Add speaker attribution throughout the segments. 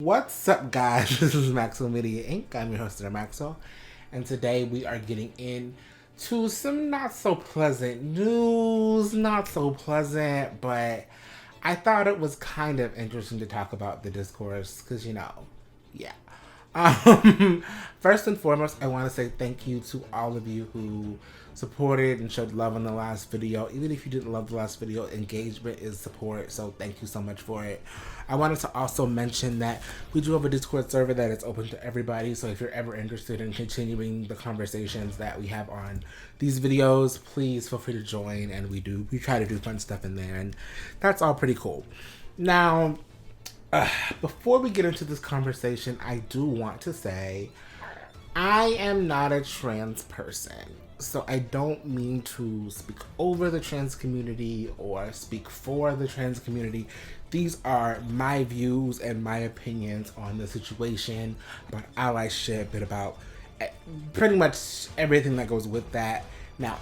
Speaker 1: What's up, guys? This is Maxwell Media Inc. I'm your host, Maxwell, and today we are getting into some not so pleasant news. Not so pleasant, but I thought it was kind of interesting to talk about the discourse because, yeah. First and foremost, I want to say thank you to all of you who supported and showed love on the last video. Even if you didn't love the last video, engagement is support, so thank you so much for it. I wanted to also mention that we do have a Discord server that is open to everybody, so if you're ever interested in continuing the conversations that we have on these videos, please feel free to join, and we try to do fun stuff in there, and that's all pretty cool. Now, before we get into this conversation, I do want to say I am not a trans person. So I don't mean to speak over the trans community or speak for the trans community. These are my views and my opinions on the situation, about allyship and about pretty much everything that goes with that. Now,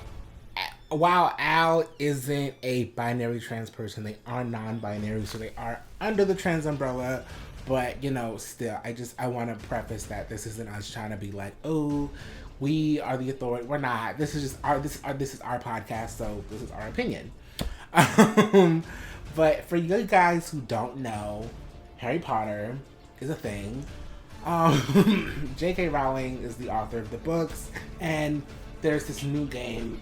Speaker 1: while Al isn't a binary trans person, they are non-binary, so they are under the trans umbrella. But still, I want to preface that this isn't us trying to be like, oh, we are the authority. We're not. This is our podcast, so this is our opinion. But for you guys who don't know, Harry Potter is a thing. J.K. Rowling is the author of the books, and there's this new game,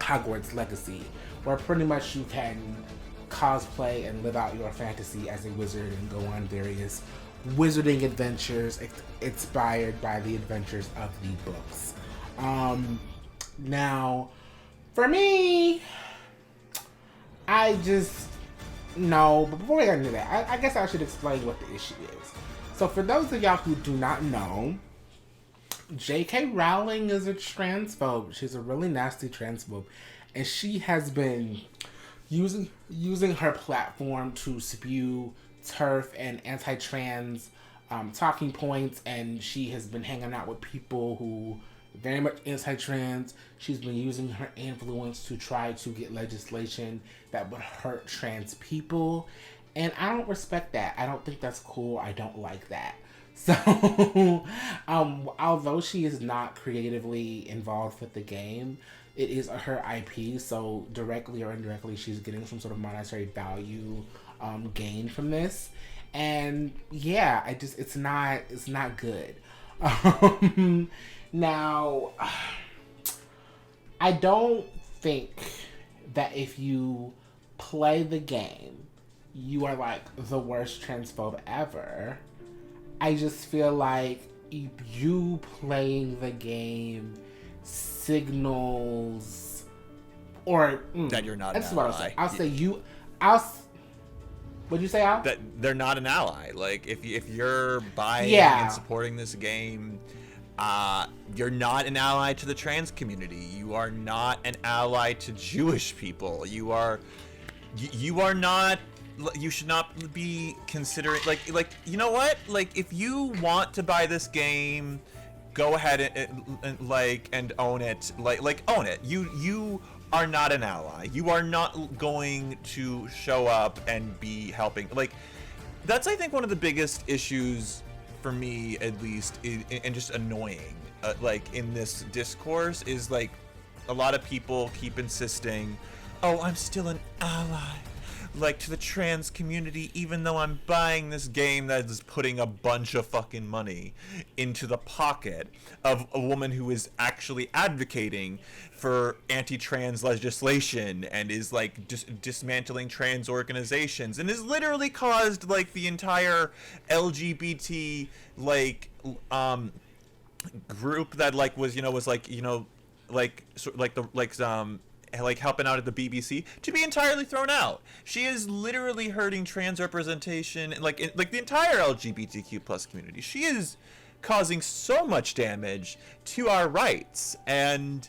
Speaker 1: Hogwarts Legacy, where pretty much you can cosplay and live out your fantasy as a wizard and go on various wizarding adventures inspired by the adventures of the books. Now, for me, I just no. But before I get into that, I guess I should explain what the issue is. So, for those of y'all who do not know, J.K. Rowling is a transphobe. She's a really nasty transphobe, and she has been using her platform to spew turf and anti-trans talking points, and she has been hanging out with people who are very much anti-trans. She's been using her influence to try to get legislation that would hurt trans people, and I don't respect that. I don't think that's cool. I don't like that. So, although she is not creatively involved with the game, it is her IP, so directly or indirectly, she's getting some sort of monetary value gain from this. And yeah, it's not good. Now, I don't think that if you play the game, you are like the worst transphobe ever. I just feel like you playing the game signals, or
Speaker 2: that you're not an ally.
Speaker 1: What I'll say. What'd you say, Al?
Speaker 2: That they're not an ally. Like if you're buying and supporting this game, you're not an ally to the trans community. You are not an ally to Jewish people. You are not. You should not be considering like you know what? Like if you want to buy this game, go ahead and own it. Like own it. You are not an ally. You are not going to show up and be helping. Like that's I think one of the biggest issues for me, at least, and just annoying. Like in this discourse is like a lot of people keep insisting, "Oh, I'm still an ally." Like to the trans community, even though I'm buying this game that is putting a bunch of fucking money into the pocket of a woman who is actually advocating for anti-trans legislation and is like dismantling trans organizations and has literally caused like the entire LGBT group that like helping out at the BBC to be entirely thrown out. She is literally hurting trans representation, like the entire LGBTQ plus community. She is causing so much damage to our rights, and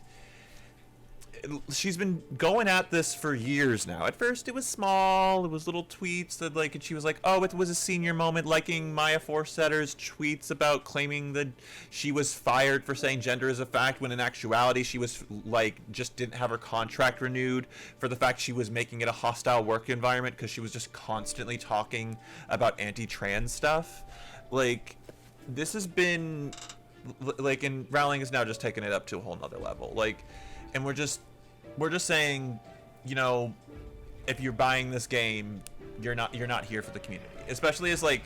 Speaker 2: she's been going at this for years now. At first, it was small. It was little tweets that, like, and she was like, "Oh, it was a senior moment," liking Maya Forsetter's tweets about claiming that she was fired for saying gender is a fact, when in actuality she was like just didn't have her contract renewed for the fact she was making it a hostile work environment because she was just constantly talking about anti-trans stuff. Like, this has been like, and Rowling has now just taken it up to a whole nother level. Like, and we're just saying, you know, if you're buying this game, you're not here for the community. Especially as, like,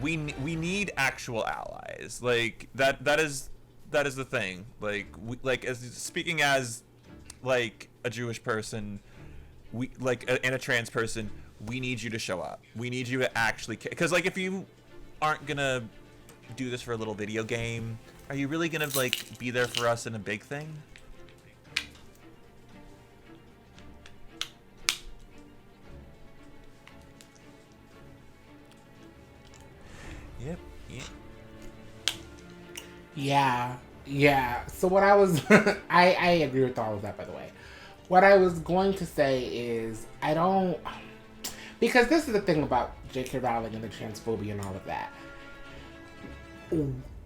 Speaker 2: we need actual allies. Like, that is the thing. Like, as speaking as, like, a Jewish person, we, like, and a trans person, we need you to show up. We need you to actually, because, like, if you aren't gonna do this for a little video game, are you really gonna, like, be there for us in a big thing? Yep.
Speaker 1: Yeah. So what I was, I agree with all of that, by the way. What I was going to say is, I don't, because this is the thing about J.K. Rowling and the transphobia and all of that.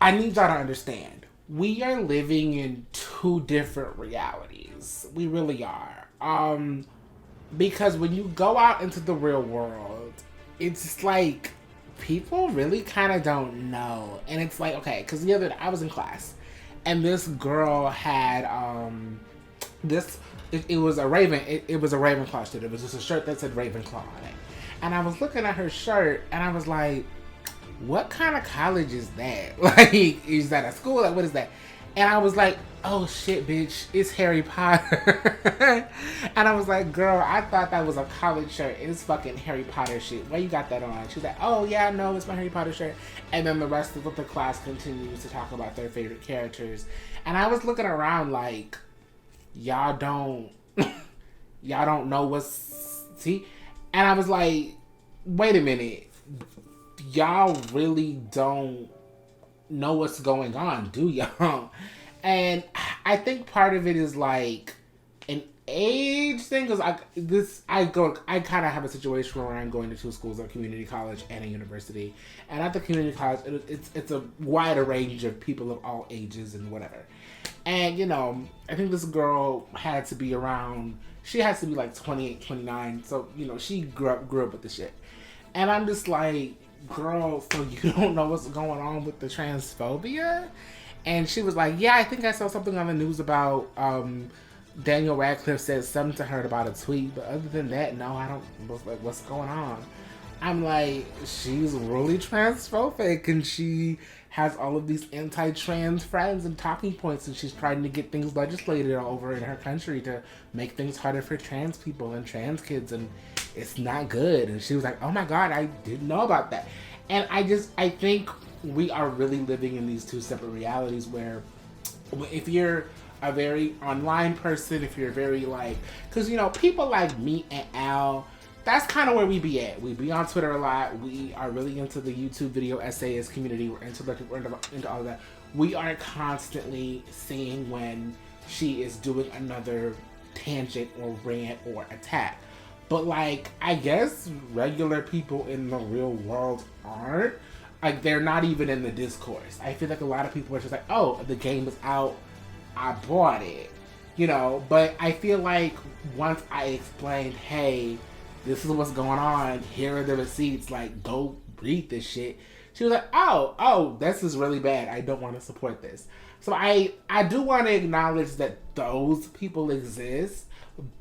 Speaker 1: I need y'all to understand, we are living in two different realities. We really are. Because when you go out into the real world, it's like, people really kind of don't know. And it's like, okay, because the other day I was in class, and this girl had it was a Ravenclaw shirt. It was just a shirt that said Ravenclaw on it. And I was looking at her shirt, and I was like, what kind of college is that? Like, is that a school? Like, what is that? And I was like, oh shit, bitch, it's Harry Potter. And I was like, girl, I thought that was a college shirt. It's fucking Harry Potter shit. Why you got that on? She was like, oh yeah, no, it's my Harry Potter shirt. And then the rest of the class continues to talk about their favorite characters. And I was looking around like, y'all don't know what's, see? And I was like, wait a minute, y'all really don't know what's going on, do y'all? And I think part of it is like an age thing, because I kind of have a situation where I'm going to two schools, a community college and a university. And at the community college, it's a wider range of people of all ages and whatever. And, you know, I think this girl had to be around, she has to be like 28, 29. So, you know, she grew up with the shit. And I'm just like, girl, so you don't know what's going on with the transphobia? And she was like, yeah, I think I saw something on the news about Daniel Radcliffe said something to her about a tweet, but other than that, no, I don't, like, what's going on? I'm like, she's really transphobic, and she has all of these anti-trans friends and talking points, and she's trying to get things legislated over in her country to make things harder for trans people and trans kids, and it's not good. And she was like, oh my god, I didn't know about that. And I think we are really living in these two separate realities, where if you're a very online person, if you're very like, because, you know, people like me and Al, that's kind of where we be at. We be on Twitter a lot. We are really into the YouTube video essayist community. We're into all of that. We are constantly seeing when she is doing another tangent or rant or attack. But, like, I guess regular people in the real world aren't. Like, they're not even in the discourse. I feel like a lot of people are just like, oh, the game is out, I bought it. You know, but I feel like once I explained, hey, this is what's going on, here are the receipts, like, go read this shit, she was like, oh, this is really bad, I don't want to support this. So I do want to acknowledge that those people exist,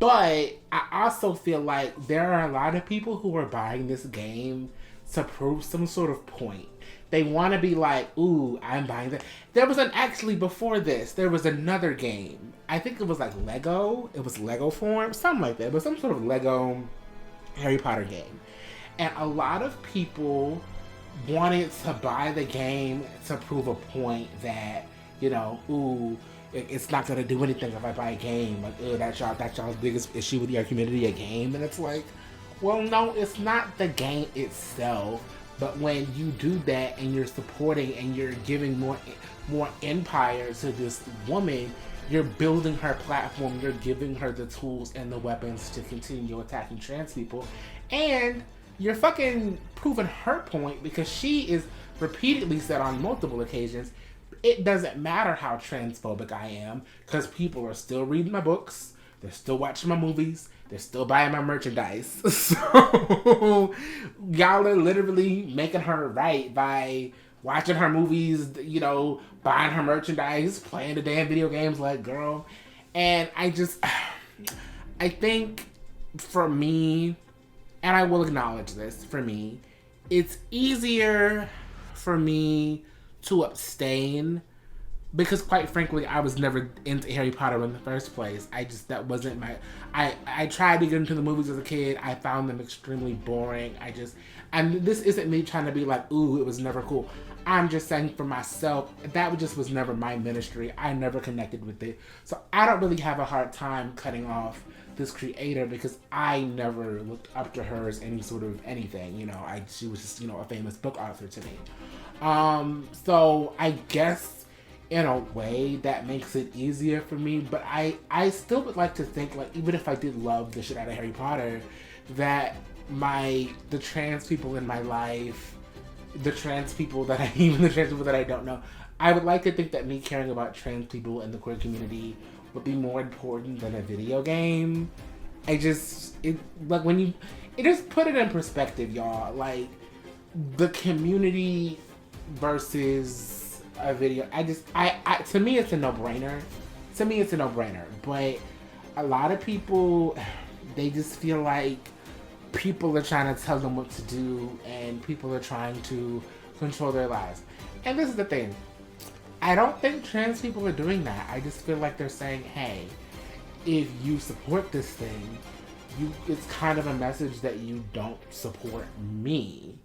Speaker 1: but I also feel like there are a lot of people who are buying this game to prove some sort of point. They want to be like, ooh, I'm buying that. There was before this, there was another game. I think it was like Lego. It was Lego form, something like that. But some sort of Lego Harry Potter game. And a lot of people wanted to buy the game to prove a point that, you know, ooh, it's not going to do anything if I buy a game. Like, that's y'all's biggest issue with your community, a game. And it's like, well, no, it's not the game itself. But when you do that and you're supporting and you're giving more empire to this woman, you're building her platform, you're giving her the tools and the weapons to continue attacking trans people, and you're fucking proving her point because she is repeatedly said on multiple occasions, it doesn't matter how transphobic I am because people are still reading my books, they're still watching my movies, they're still buying my merchandise. So y'all are literally making her right by watching her movies, you know, buying her merchandise, playing the damn video games, like, girl. And I think for me, and I will acknowledge this, for me, it's easier for me to abstain because, quite frankly, I was never into Harry Potter in the first place. That wasn't my, I tried to get into the movies as a kid. I found them extremely boring. And this isn't me trying to be like, ooh, it was never cool. I'm just saying for myself, that just was never my ministry. I never connected with it. So I don't really have a hard time cutting off this creator because I never looked up to her as any sort of anything. You know, she was just, you know, a famous book author to me. So I guess in a way that makes it easier for me, but I still would like to think, like, even if I did love the shit out of Harry Potter, that the trans people in my life, the trans people that I don't know, I would like to think that me caring about trans people in the queer community would be more important than a video game. Just put it in perspective, y'all. Like, the community versus a video. To me, it's a no-brainer. But a lot of people, they just feel like people are trying to tell them what to do and people are trying to control their lives. And this is the thing. I don't think trans people are doing that. I just feel like they're saying, hey, if you support this thing, it's kind of a message that you don't support me.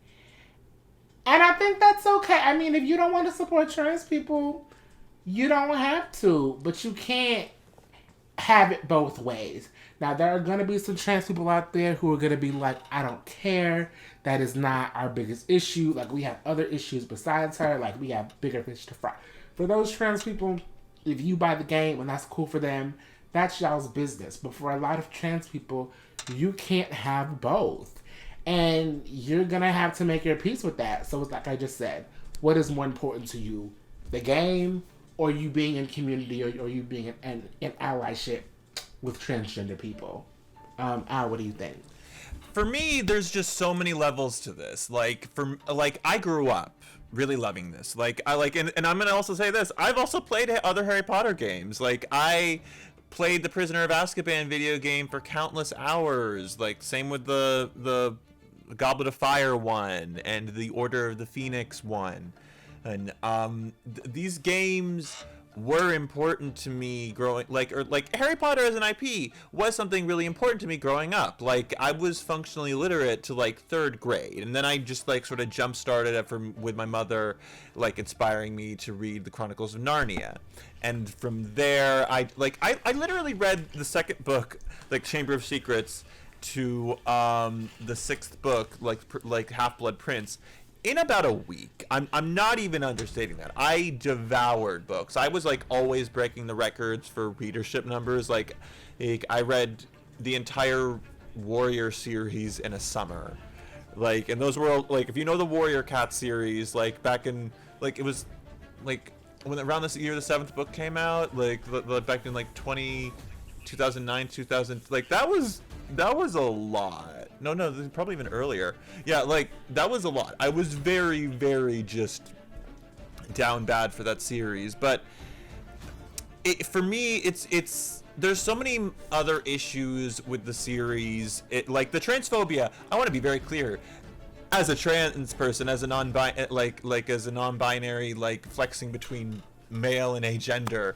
Speaker 1: And I think that's okay. I mean, if you don't want to support trans people, you don't have to. But you can't have it both ways. Now, there are going to be some trans people out there who are going to be like, I don't care. That is not our biggest issue. Like, we have other issues besides her. Like, we have bigger fish to fry. For those trans people, if you buy the game and that's cool for them, that's y'all's business. But for a lot of trans people, you can't have both. And you're going to have to make your peace with that. So it's like I just said, what is more important to you? The game or you being in community or you being in allyship with transgender people? Al, what do you think?
Speaker 2: For me, there's just so many levels to this. I grew up really loving this. And I'm gonna also say this. I've also played other Harry Potter games. Like, I played the Prisoner of Azkaban video game for countless hours. Like, same with the Goblet of Fire one and the Order of the Phoenix one. And these games were important to me growing, like Harry Potter as an IP was something really important to me growing up. Like, I was functionally literate to like 3rd grade, and then I just like sort of jump started it with my mother, like, inspiring me to read the Chronicles of Narnia. And from there, I literally read the 2nd book, like Chamber of Secrets, to the 6th book, like Half-Blood Prince, in about a week. I'm not even understating that. I devoured books. I was like always breaking the records for readership numbers. Like I read the entire Warrior series in a summer. Like, and those were like, if you know the Warrior Cat series, like back in, like, it was like when around this year the 7th book came out, like back in like 2009, 2000, like that was a lot. No, probably even earlier. Yeah, like, that was a lot. I was very, very just down bad for that series. But for me, it's there's so many other issues with the series. Like the transphobia, I want to be very clear. As a trans person, as a as a non-binary, like flexing between male and agender,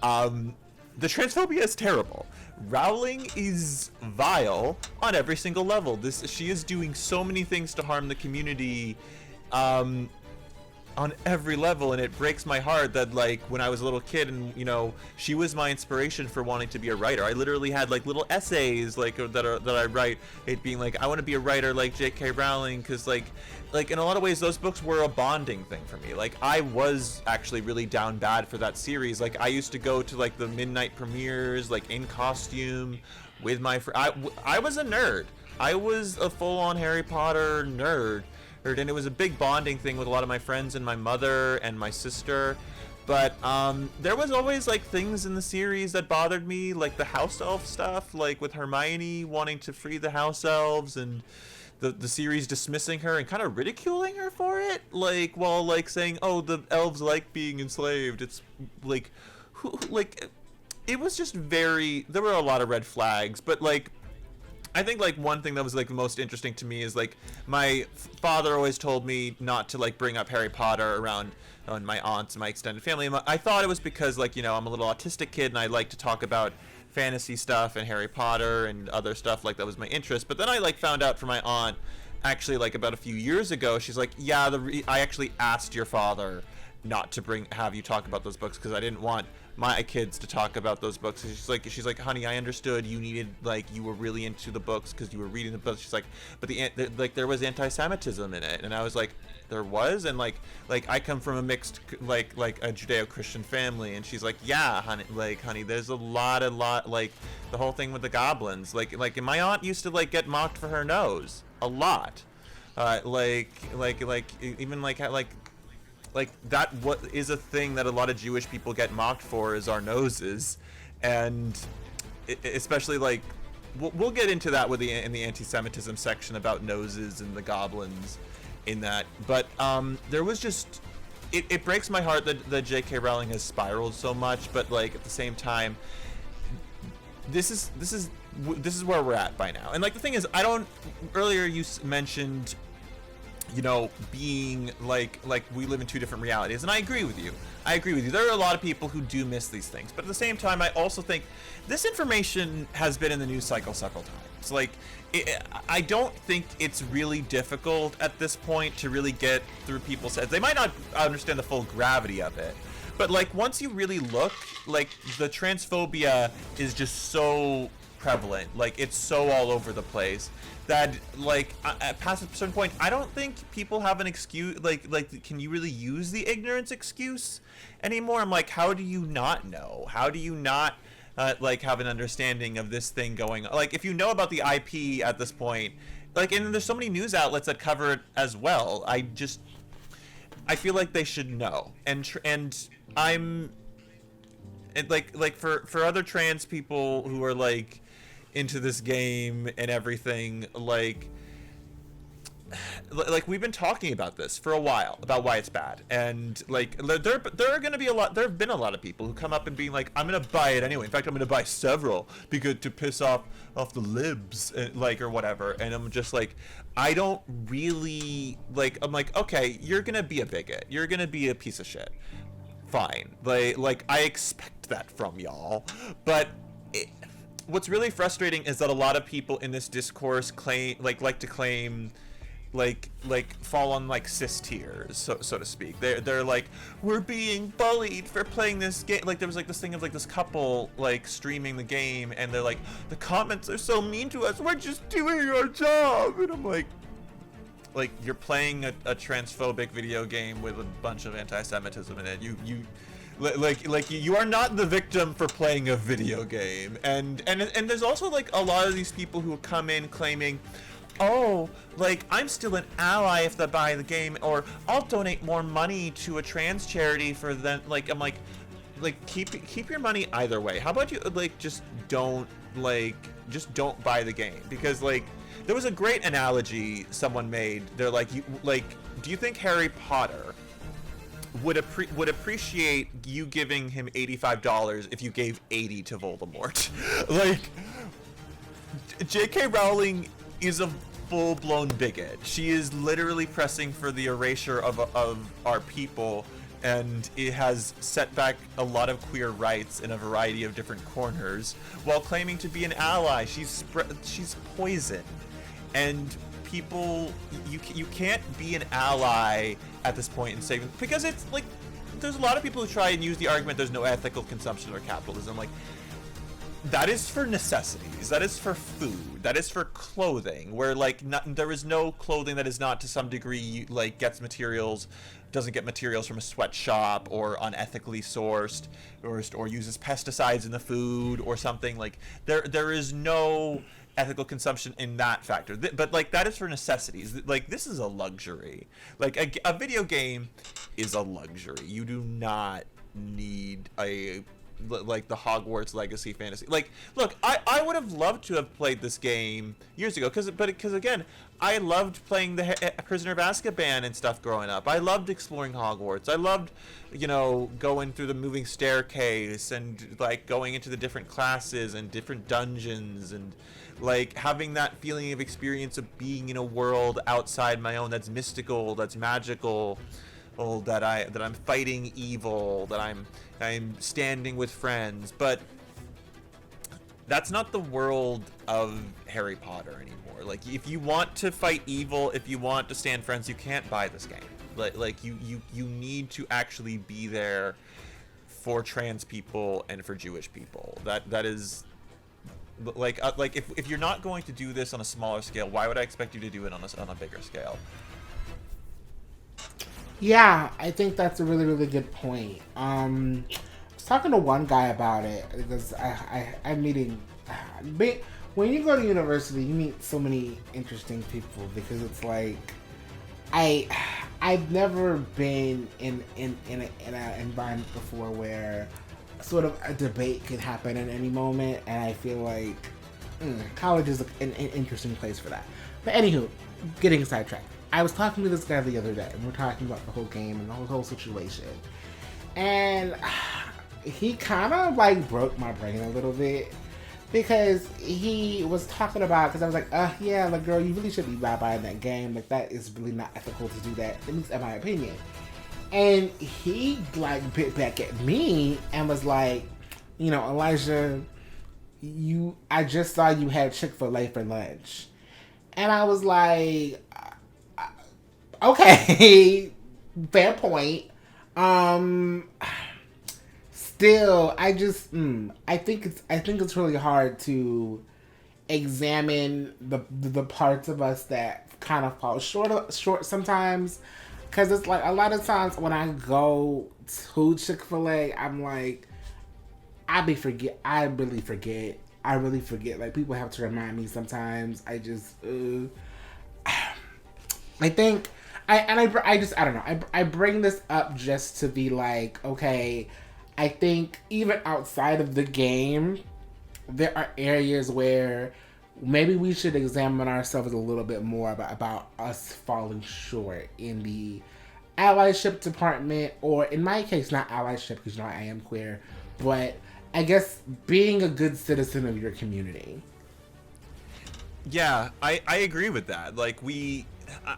Speaker 2: the transphobia is terrible. Rowling is vile on every single level. She is doing so many things to harm the community, on every level, and it breaks my heart that like when I was a little kid and you know she was my inspiration for wanting to be a writer. I literally had like little essays like that I write, it being like I want to be a writer like J.K. Rowling, because like in a lot of ways those books were a bonding thing for me. Like I was actually really down bad for that series. Like I used to go to like the midnight premieres like in costume with my I was a nerd. I was a full-on Harry Potter nerd, and it was a big bonding thing with a lot of my friends and my mother and my sister. But there was always like things in the series that bothered me, like the house elf stuff, like with Hermione wanting to free the house elves and the series dismissing her and kind of ridiculing her for it, like while like saying, oh, the elves like being enslaved. It's like who, like it was just very, there were a lot of red flags. But like I think like one thing that was like the most interesting to me is like my father always told me not to like bring up Harry Potter around my aunts and my extended family. And I thought it was because like, you know, I'm a little autistic kid and I like to talk about fantasy stuff and Harry Potter and other stuff, like that was my interest. But then I like found out from my aunt actually like about a few years ago, she's like, yeah, I actually asked your father not to have you talk about those books because I didn't want my kids to talk about those books. And she's like, honey, I understood you needed, like, you were really into the books because you were reading the books. She's like, but like there was anti-Semitism in it, and I was like, there was, and like I come from a mixed like a Judeo-Christian family, and she's like, yeah, honey, there's a lot like the whole thing with the goblins, like and my aunt used to like get mocked for her nose a lot, even like that what is a thing that a lot of Jewish people get mocked for is our noses. And especially like we'll get into that with in the anti-Semitism section about noses and the goblins in that. But there was just it breaks my heart that J.K. Rowling has spiraled so much, but like at the same time this is where we're at by now. And like the thing is, earlier you mentioned, you know, being like we live in two different realities, and I agree with you. There are a lot of people who do miss these things, but at the same time I also think this information has been in the news cycle several times. Like I don't think it's really difficult at this point to really get through people's heads. They might not understand the full gravity of it, but like once you really look, like the transphobia is just so prevalent, like it's so all over the place that like past a certain point I don't think people have an excuse. Like can you really use the ignorance excuse anymore? I'm like, how do you not know? How do you not like have an understanding of this thing going on? Like if you know about the IP at this point, like, and there's so many news outlets that cover it as well, I feel like they should know. And I'm like for other trans people who are like into this game and everything, like we've been talking about this for a while about why it's bad, and like there are gonna be there have been a lot of people who come up and being like, I'm gonna buy it anyway. In fact, I'm gonna buy several because to piss off the libs, like, or whatever. And I'm just like, I don't really like. I'm like, okay, you're gonna be a bigot, you're gonna be a piece of shit, fine. Like I expect that from y'all, but what's really frustrating is that a lot of people in this discourse like to claim like fall on like cis tiers, so to speak. They're like, we're being bullied for playing this game. Like there was like this thing of like this couple like streaming the game, and they're like, the comments are so mean to us, we're just doing our job. And I'm like you're playing a transphobic video game with a bunch of anti-Semitism in it. You are not the victim for playing a video game. And there's also like a lot of these people who come in claiming, oh, like I'm still an ally if they buy the game, or I'll donate more money to a trans charity for them. Like I'm like keep your money either way. How about you like just don't buy the game? Because like there was a great analogy someone made. They're like, do you think Harry Potter would appreciate you giving him $85 if you gave 80 to Voldemort? Like, J.K. Rowling is a full-blown bigot. She is literally pressing for the erasure of our people, and it has set back a lot of queer rights in a variety of different corners while claiming to be an ally. She's poison, and people, you can't be an ally at this point in saving, because it's like there's a lot of people who try and use the argument there's no ethical consumption or capitalism. Like, that is for necessities, that is for food, that is for clothing, where like there is no clothing that is not to some degree like doesn't get materials from a sweatshop or unethically sourced or uses pesticides in the food or something. Like there is no ethical consumption in that factor, but like that is for necessities. Like, this is a luxury. Like a video game is a luxury. You do not need like the Hogwarts Legacy fantasy. Like, look, I would have loved to have played this game years ago, because again, I loved playing the Prisoner of Azkaban and stuff growing up. I loved exploring Hogwarts. I loved, going through the moving staircase and like going into the different classes and different dungeons, and like having that feeling of experience of being in a world outside my own that's mystical, that's magical. That I'm fighting evil, that I'm standing with friends. But that's not the world of Harry Potter anymore. Like, if you want to fight evil, if you want to stand friends, you can't buy this game. Like you need to actually be there for trans people and for Jewish people. That is like if you're not going to do this on a smaller scale, why would I expect you to do it on a bigger scale?
Speaker 1: Yeah, I think that's a really, really good point. I was talking to one guy about it, because I'm meeting. When you go to university, you meet so many interesting people, because it's like I've never been in an environment before where sort of a debate could happen at any moment, and I feel like college is an interesting place for that. But anywho, getting sidetracked. I was talking to this guy the other day, and we're talking about the whole game and the whole situation. And he kind of like broke my brain a little bit, because he was talking about, because I was like, yeah, like, girl, you really should be buying that game. Like, that is really not ethical to do that, at least in my opinion. And he like bit back at me and was like, Elijah, I just saw you had Chick-fil-A for lunch. And I was like, okay, fair point. Still, I think it's really hard to examine the parts of us that kind of fall short sometimes, because it's like a lot of times when I go to Chick-fil-A, I'm like, I really forget. Like, people have to remind me sometimes. I just, I think. I don't know. I bring this up just to be like, okay, I think even outside of the game, there are areas where maybe we should examine ourselves a little bit more about us falling short in the allyship department, or in my case, not allyship, because I am queer, but I guess being a good citizen of your community.
Speaker 2: Yeah, I agree with that. Like,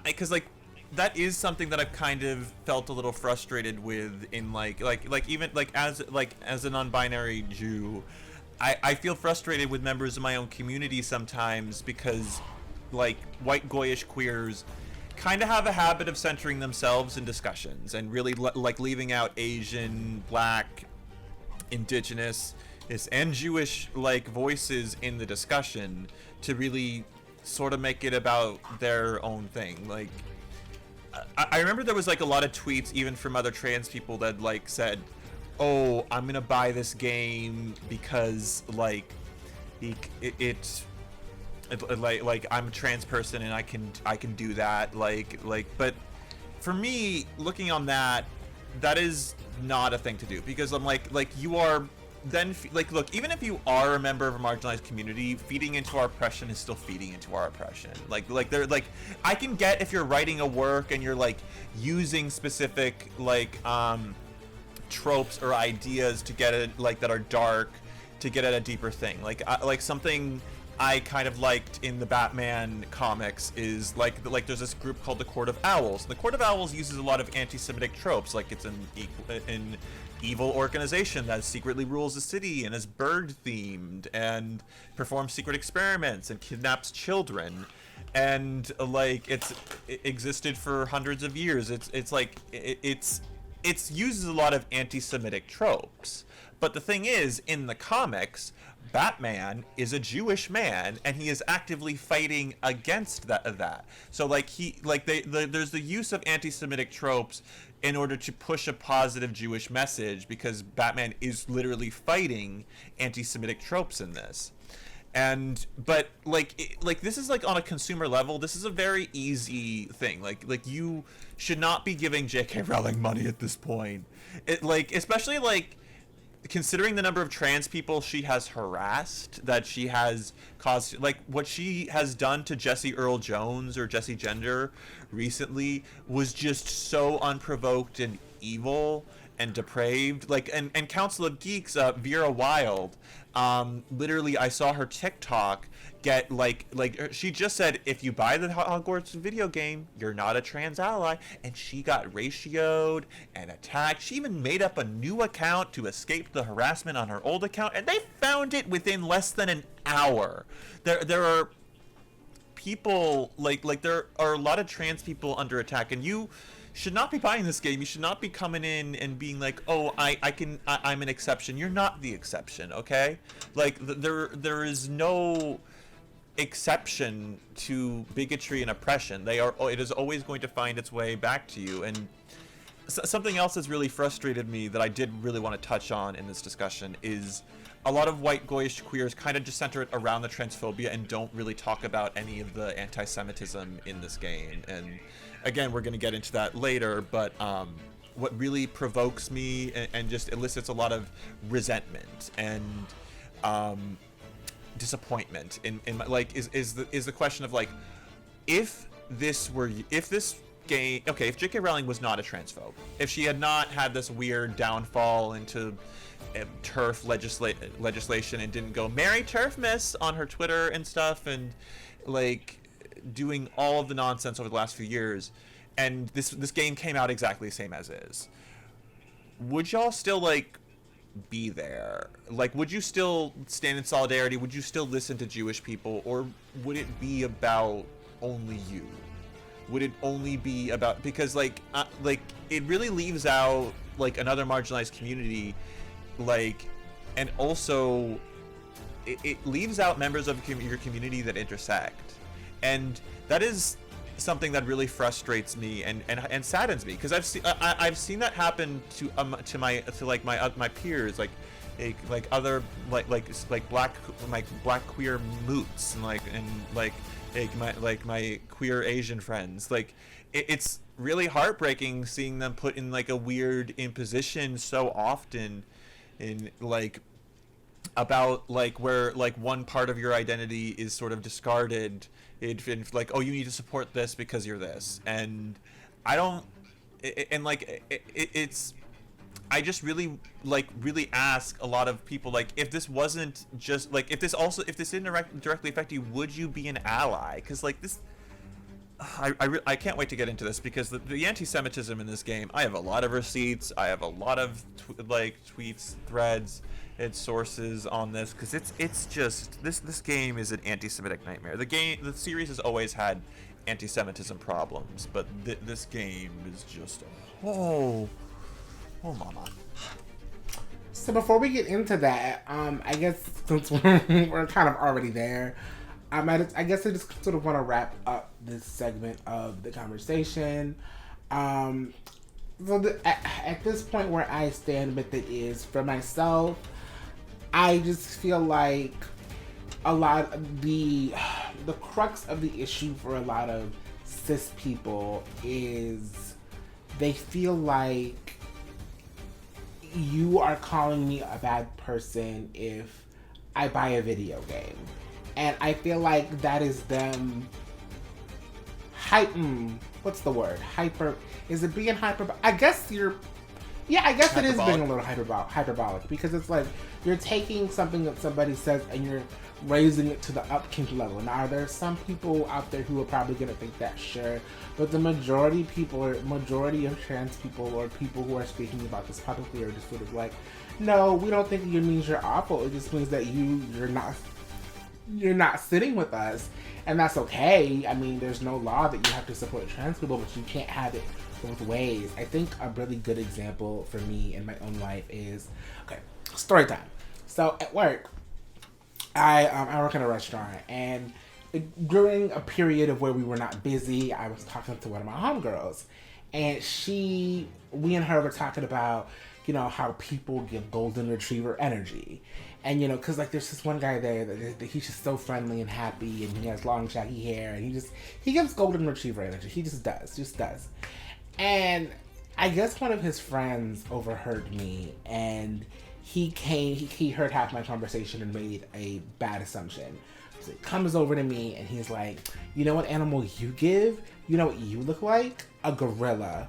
Speaker 2: because like, that is something that I've kind of felt a little frustrated with in like even like as a non-binary Jew, I feel frustrated with members of my own community sometimes, because like white goyish queers kind of have a habit of centering themselves in discussions and really like leaving out Asian, Black, Indigenous, and Jewish like voices in the discussion to really sort of make it about their own thing. Like, I remember there was like a lot of tweets even from other trans people that like said, oh, I'm gonna buy this game because like like I'm a trans person and I can do that, like but for me, looking on that is not a thing to do, because I'm like you are then like, look, even if you are a member of a marginalized community, feeding into our oppression is still feeding into our oppression. Like they're like, I can get if you're writing a work and you're like using specific like tropes or ideas to get it like that are dark to get at a deeper thing. Like something I kind of liked in the Batman comics is like there's this group called the Court of Owls. The Court of Owls uses a lot of anti-Semitic tropes, like it's an evil organization that secretly rules the city and is bird themed and performs secret experiments and kidnaps children. and like it existed for hundreds of years. It's uses a lot of anti-Semitic tropes. But the thing is, in the comics, Batman is a Jewish man, and he is actively fighting against that. So like there's the use of anti-Semitic tropes in order to push a positive Jewish message, because Batman is literally fighting anti-Semitic tropes in this. But this is like on a consumer level, this is a very easy thing. Like you should not be giving J.K. Rowling money at this point. Especially like considering the number of trans people she has harassed, that she has caused, like what she has done to Jesse Earl Jones or Jesse Gender recently was just so unprovoked and evil and depraved. Like, and Council of Geeks, Vera Wild, literally I saw her TikTok get like she just said, if you buy the Hogwarts video game, you're not a trans ally, and she got ratioed and attacked. She even made up a new account to escape the harassment on her old account, and they found it within less than an hour. There are people like there are a lot of trans people under attack, and you should not be buying this game. You should not be coming in and being like, oh, I'm an exception. You're not the exception, okay? Like there is no exception to bigotry and oppression. It is always going to find its way back to you. And something else that's really frustrated me that I did really want to touch on in this discussion is a lot of white goyish queers kind of just center it around the transphobia and don't really talk about any of the anti-Semitism in this game. And again, we're going to get into that later, but what really provokes me and just elicits a lot of resentment and disappointment in my, like is the question of like, if this game, okay, if J.K. Rowling was not a transphobe, if she had not had this weird downfall into TERF legislation and didn't go Merry TERFmas on her Twitter and stuff, and like doing all of the nonsense over the last few years, and this game came out exactly the same as is, would y'all still like be there? Like, would you still stand in solidarity? Would you still listen to Jewish people, or would it be about only you? Would it only be about, because like it really leaves out like another marginalized community, like, and also it leaves out members of your community that intersect, and that is something that really frustrates me and saddens me, because I've seen that happen to my peers, like other black queer moots, and my queer Asian friends. Like it's really heartbreaking seeing them put in like a weird imposition so often, in like about like where like one part of your identity is sort of discarded. It's like, oh, you need to support this because you're this, and I don't, and like it's, I just really ask a lot of people, like, if this wasn't just like, if this didn't directly affect you, would you be an ally? Because like this, I can't wait to get into this, because the anti-Semitism in this game, I have a lot of receipts, I have a lot of tweets, threads, and sources on this, because it's just this game is an anti-Semitic nightmare. The series has always had anti-Semitism problems, but this game is just oh mama.
Speaker 1: So before we get into that, I guess since we're kind of already there, I guess I just sort of want to wrap up this segment of the conversation. So at this point, where I stand with it is, for myself, I just feel like a lot of the crux of the issue for a lot of cis people is they feel like you are calling me a bad person if I buy a video game. And I feel like that is them what's the word? Is it being hyper? I guess it is being a little hyperbolic, because it's like you're taking something that somebody says and you're raising it to the upkeep level. Now, there are some people out there who are probably going to think that, sure, but the majority of trans people or people who are speaking about this publicly are just sort of like, no, we don't think it means you're awful. It just means that you're not you're not sitting with us, and that's okay. I mean, there's no law that you have to support trans people, but you can't have it both ways. I think a really good example for me in my own life is, okay, story time. So at work, I work in a restaurant, and during a period of where we were not busy, I was talking to one of my homegirls, and we and her were talking about, how people give golden retriever energy. And, because, like, there's this one guy there that he's just so friendly and happy, and he has long, shaggy hair, and he gives golden retriever energy. He just does. And I guess one of his friends overheard me, and he heard half my conversation and made a bad assumption. So he comes over to me, and he's like, you know what animal you give? You know what you look like? A gorilla.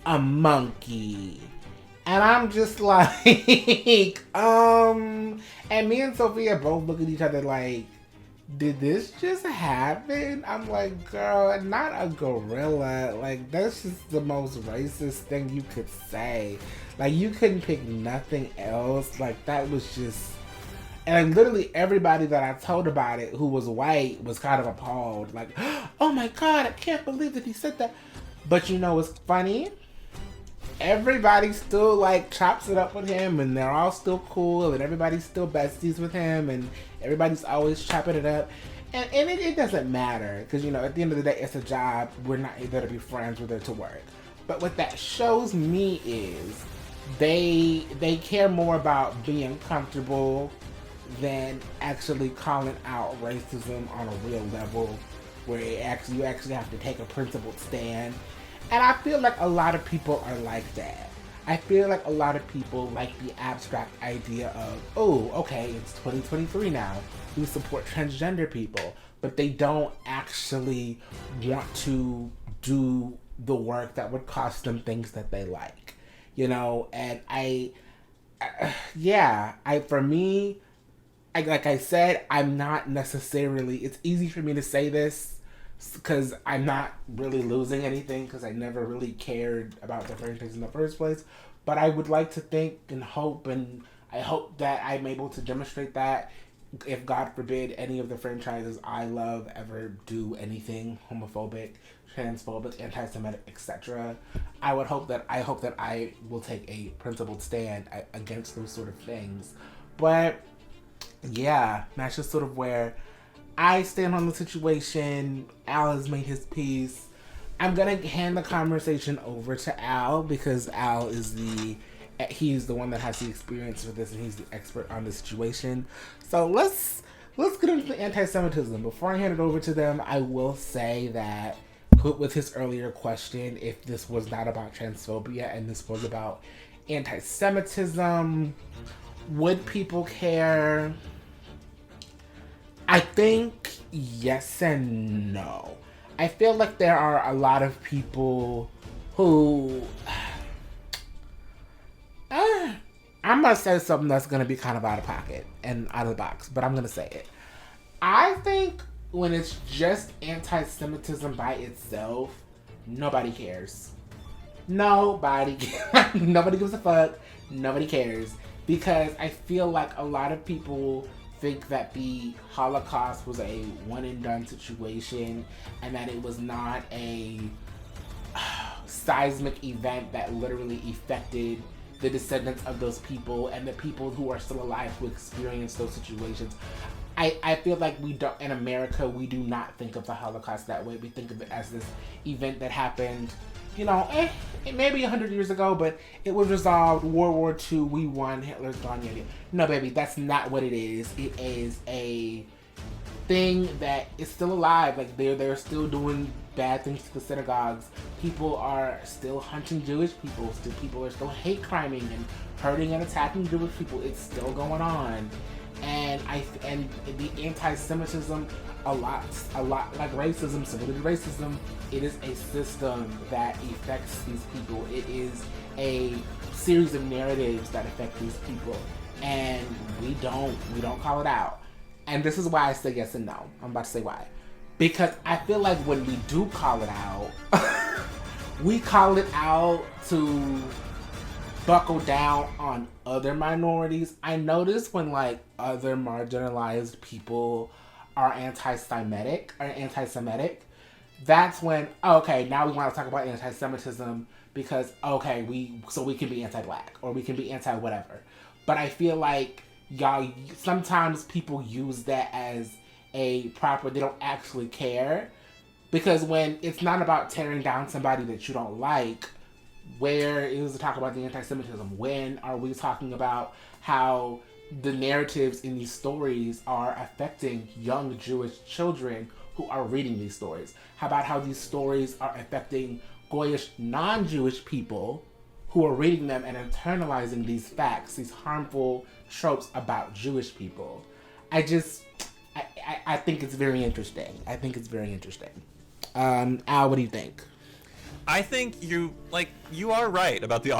Speaker 1: A monkey. And I'm just like, and me and Sophia both look at each other like, did this just happen? I'm like, girl, not a gorilla. Like, that's just the most racist thing you could say. Like, you couldn't pick nothing else. Like, that was just, and like, literally everybody that I told about it who was white was kind of appalled. Like, oh my God, I can't believe that he said that. But you know what's funny? Everybody still like chops it up with him, and they're all still cool, and everybody's still besties with him, and everybody's always chopping it up. And it doesn't matter, because at the end of the day, it's a job. We're not there to be friends, we're there to work. But what that shows me is they care more about being comfortable than actually calling out racism on a real level, where you actually have to take a principled stand. And I feel like a lot of people are like that. I feel like a lot of people like the abstract idea of, oh, okay, it's 2023 now. We support transgender people. But they don't actually want to do the work that would cost them things that they like. And for me, like I said, I'm not necessarily, it's easy for me to say this, because I'm not really losing anything, because I never really cared about the franchise in the first place. But I would like to think and hope, and I hope that I'm able to demonstrate that if, God forbid, any of the franchises I love ever do anything homophobic, transphobic, anti-Semitic, etc., I hope that I will take a principled stand against those sort of things. But yeah, that's just sort of where I stand on the situation. Al has made his piece. I'm going to hand the conversation over to Al, because Al is he's the one that has the experience with this, and he's the expert on the situation. So let's get into the anti-Semitism. Before I hand it over to them, I will say that with his earlier question, if this was not about transphobia and this was about anti-Semitism, would people care? I think yes and no. I feel like there are a lot of people who... I'm going to say something that's going to be kind of out of pocket and out of the box, but I'm going to say it. I think when it's just anti-Semitism by itself, nobody cares. Nobody gives a fuck. Nobody cares. Because I feel like a lot of people think that the Holocaust was a one-and-done situation, and that it was not a seismic event that literally affected the descendants of those people and the people who are still alive who experienced those situations. I feel like we don't, in America, we do not think of the Holocaust that way. We think of it as this event that happened, it may be 100 years ago, but it was resolved. World War II, we won, Hitler's gone. No, baby, that's not what it is. It is a thing that is still alive. Like, they're still doing bad things to the synagogues. People are still hunting Jewish people. People are still hate criming and hurting and attacking Jewish people. It's still going on. And the anti-Semitism, a lot like racism, similar to racism, it is a system that affects these people. It is a series of narratives that affect these people, and we don't call it out. And this is why I say yes and no. I'm about to say why. Because I feel like when we do call it out, we call it out to buckle down on other minorities. I notice when like other marginalized people are anti-Semitic, that's when, okay, now we want to talk about anti-Semitism because, okay, we can be anti-black or we can be anti-whatever. But I feel like y'all, sometimes people use that as a proper, they don't actually care. Because when it's not about tearing down somebody that you don't like, where is the talk about the anti-Semitism? When are we talking about how the narratives in these stories are affecting young Jewish children who are reading these stories? How about how these stories are affecting Goyish non-Jewish people who are reading them and internalizing these facts, these harmful tropes about Jewish people? I think it's very interesting. Al, what do you think?
Speaker 2: I think you are right about the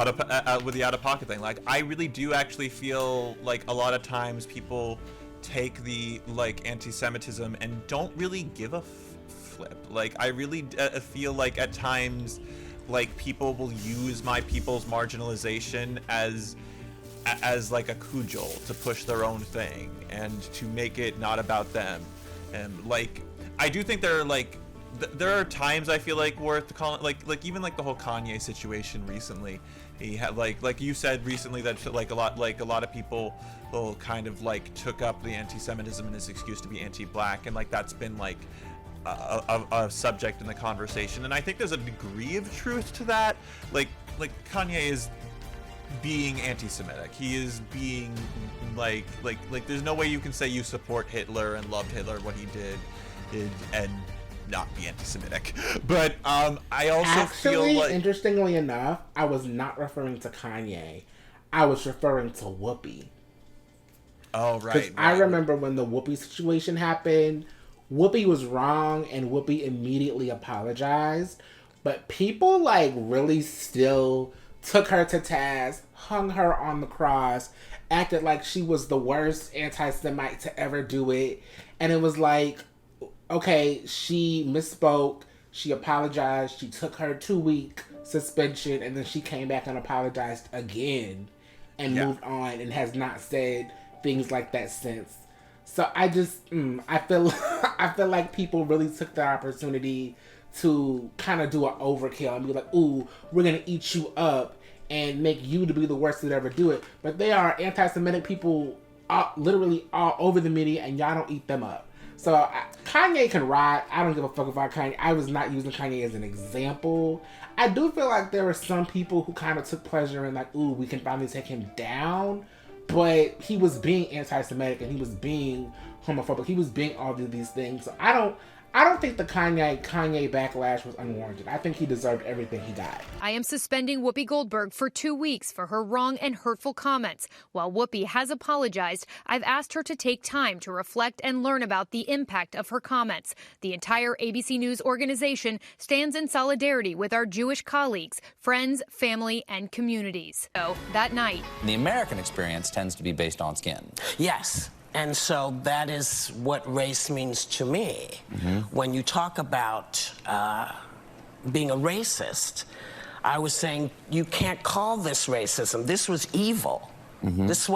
Speaker 2: with the out-of-pocket thing. Like, I really do actually feel like a lot of times people take the like anti-Semitism and don't really give a flip. Like, I really feel like at times, like, people will use my people's marginalization as like a cudgel to push their own thing and to make it not about them. And like, I do think there are times I feel like worth calling, like even like the whole Kanye situation recently. He had like you said recently that like a lot of people will kind of like took up the anti-Semitism and as excuse to be anti-black, and like that's been like a subject in the conversation. And I think there's a degree of truth to that. Like Kanye is being anti-Semitic. He is being like there's no way you can say you support Hitler and loved Hitler, what he did and not be anti-Semitic. But I also feel like,
Speaker 1: interestingly enough, I was not referring to Kanye. I was referring to Whoopi.
Speaker 2: Oh, right.
Speaker 1: I remember when the Whoopi situation happened, Whoopi was wrong and Whoopi immediately apologized. But people like really still took her to task, hung her on the cross, acted like she was the worst anti-Semite to ever do it. And it was like, okay, she misspoke, she apologized, she took her 2-week suspension, and then she came back and apologized again and moved on and has not said things like that since. So I just, I feel like people really took the opportunity to kind of do an overkill and be like, ooh, we're going to eat you up and make you to be the worst that ever do it. But they are anti-Semitic people literally all over the media, and y'all don't eat them up. So Kanye can ride. I don't give a fuck about Kanye. I was not using Kanye as an example. I do feel like there were some people who kind of took pleasure in like, ooh, we can finally take him down. But he was being anti-Semitic and he was being homophobic. He was being all of these things. So I don't think the Kanye backlash was unwarranted. I think he deserved everything he got.
Speaker 3: I am suspending Whoopi Goldberg for 2 weeks for her wrong and hurtful comments. While Whoopi has apologized, I've asked her to take time to reflect and learn about the impact of her comments. The entire ABC News organization stands in solidarity with our Jewish colleagues, friends, family, and communities. So that night,
Speaker 4: the American experience tends to be based on skin.
Speaker 5: Yes. And so that is what race means to me. Mm-hmm. When you talk about being a racist, I was saying you can't call this racism. This was evil. Mm-hmm. This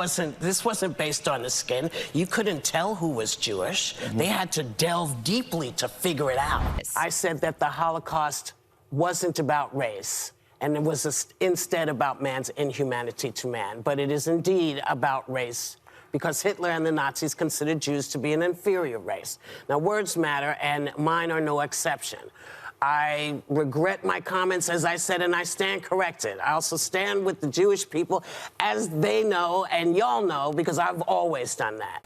Speaker 5: wasn't based on the skin. You couldn't tell who was Jewish. Mm-hmm. They had to delve deeply to figure it out. I said that the Holocaust wasn't about race, and it was instead about man's inhumanity to man. But it is indeed about race, because Hitler and the Nazis considered Jews to be an inferior race. Now, words matter, and mine are no exception. I regret my comments, as I said, and I stand corrected. I also stand with the Jewish people, as they know, and y'all know, because I've always done that.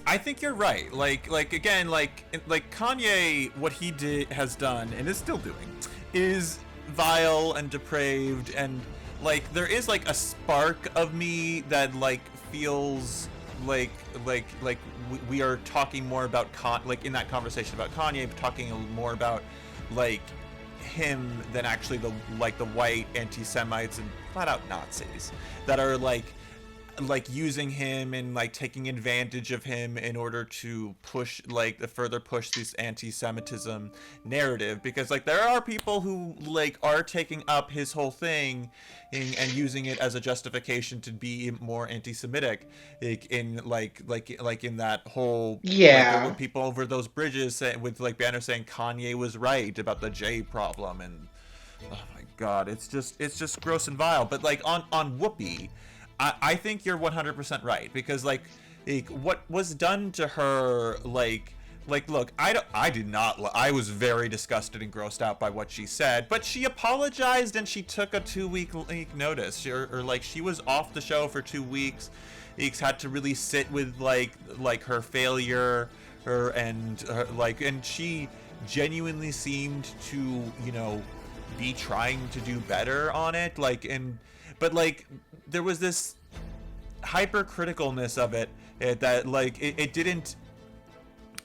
Speaker 2: I think you're right. Like Kanye, what he has done, and is still doing, is vile and depraved, and like there is like a spark of me that like feels like we are talking more about like in that conversation about Kanye, talking more about like him than actually the white anti-Semites and flat out Nazis that are like like using him and like taking advantage of him in order to push like further push this anti-Semitism narrative, because like there are people who like are taking up his whole thing and using it as a justification to be more anti-Semitic, like in in that whole like, there were people over those bridges with like banners saying Kanye was right about the J problem, and oh my god, it's just gross and vile. But like on Whoopi, I think you're 100% right, because like what was done to her, like look, I was very disgusted and grossed out by what she said, but she apologized and she took a 2-week notice, or like she was off the show for 2 weeks. Had to really sit with like her failure, and she genuinely seemed to, you know, be trying to do better on it, but like there was this hypercriticalness of it, that like it didn't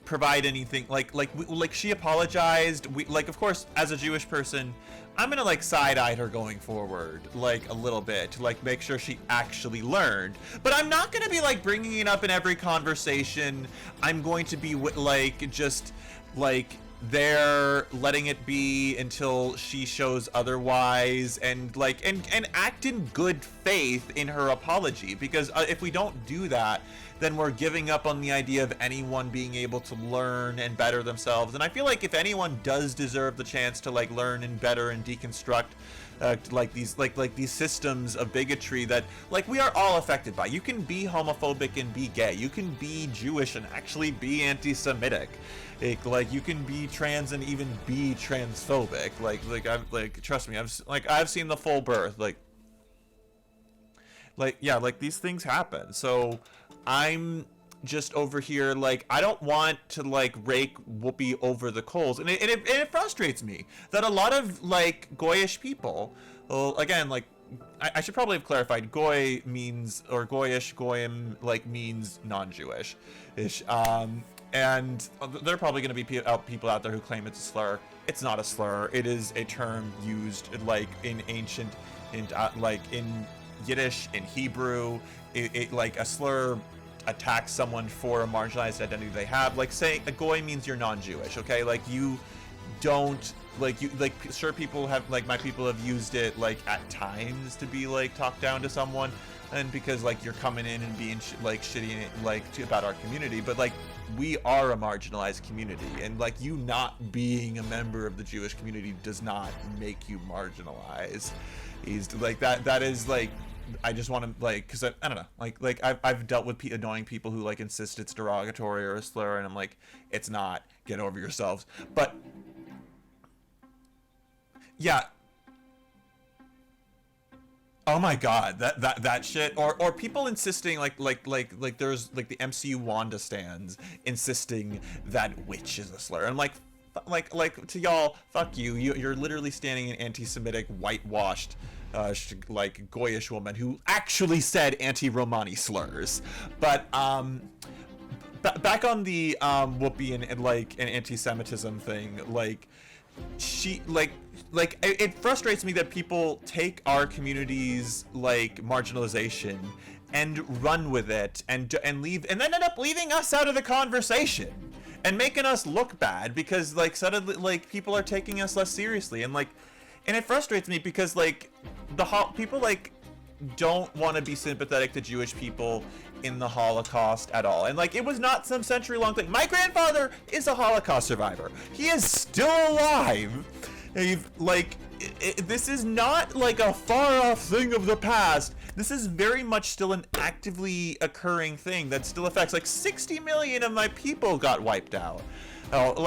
Speaker 2: provide anything. Like she apologized. We, like, of course, as a Jewish person, I'm gonna like side-eye her going forward, like a little bit, to like make sure she actually learned. But I'm not gonna be like bringing it up in every conversation. I'm going to be like just like there letting it be until she shows otherwise, and like and act in good faith in her apology, because if we don't do that, then we're giving up on the idea of anyone being able to learn and better themselves. And I feel like if anyone does deserve the chance to like learn and better and deconstruct like these systems of bigotry that like we are all affected by. You can be homophobic and be gay. You can be Jewish and actually be anti-Semitic. Like you can be trans and even be transphobic. I've trust me, I've seen the full birth. Yeah, like these things happen. So I'm just over here, like, I don't want to like rake Whoopi over the coals, and it frustrates me that a lot of like goyish people, well, again, like I should probably have clarified, goy means, or goyish, goyim, like means non-Jewish ish, and there are probably going to be people out there who claim it's a slur. It's not a slur. It is a term used like in ancient, like in Yiddish, in Hebrew. It like a slur attacks someone for a marginalized identity they have. Like saying a goy means you're non-Jewish, okay? Like you don't, like you, like sure, people have, like my people have used it like at times to be like talked down to someone, and because like you're coming in and being like shitty like about our community, but like we are a marginalized community, and like you not being a member of the Jewish community does not make you marginalized. He's like that is like, I just want to like, because I don't know, like I've dealt with annoying people who like insist it's derogatory or a slur, and I'm like, it's not, get over yourselves. But yeah, oh my god, that shit, or people insisting like there's like the MCU Wanda stands insisting that witch is a slur. I'm like to y'all, fuck you. You're literally standing in anti-Semitic, whitewashed like goyish woman who actually said anti-Romani slurs. But back on the Whoopi and like an anti-Semitism thing, like she like it frustrates me that people take our community's like marginalization and run with it and leave, and then end up leaving us out of the conversation and making us look bad because like suddenly like people are taking us less seriously, and it frustrates me because like people like don't want to be sympathetic to Jewish people in the Holocaust at all. And like it was not some century-long thing. My grandfather is a Holocaust survivor. He is still alive. This is not like a far-off thing of the past. This is very much still an actively occurring thing that still affects, like 60 million of my people got wiped out. And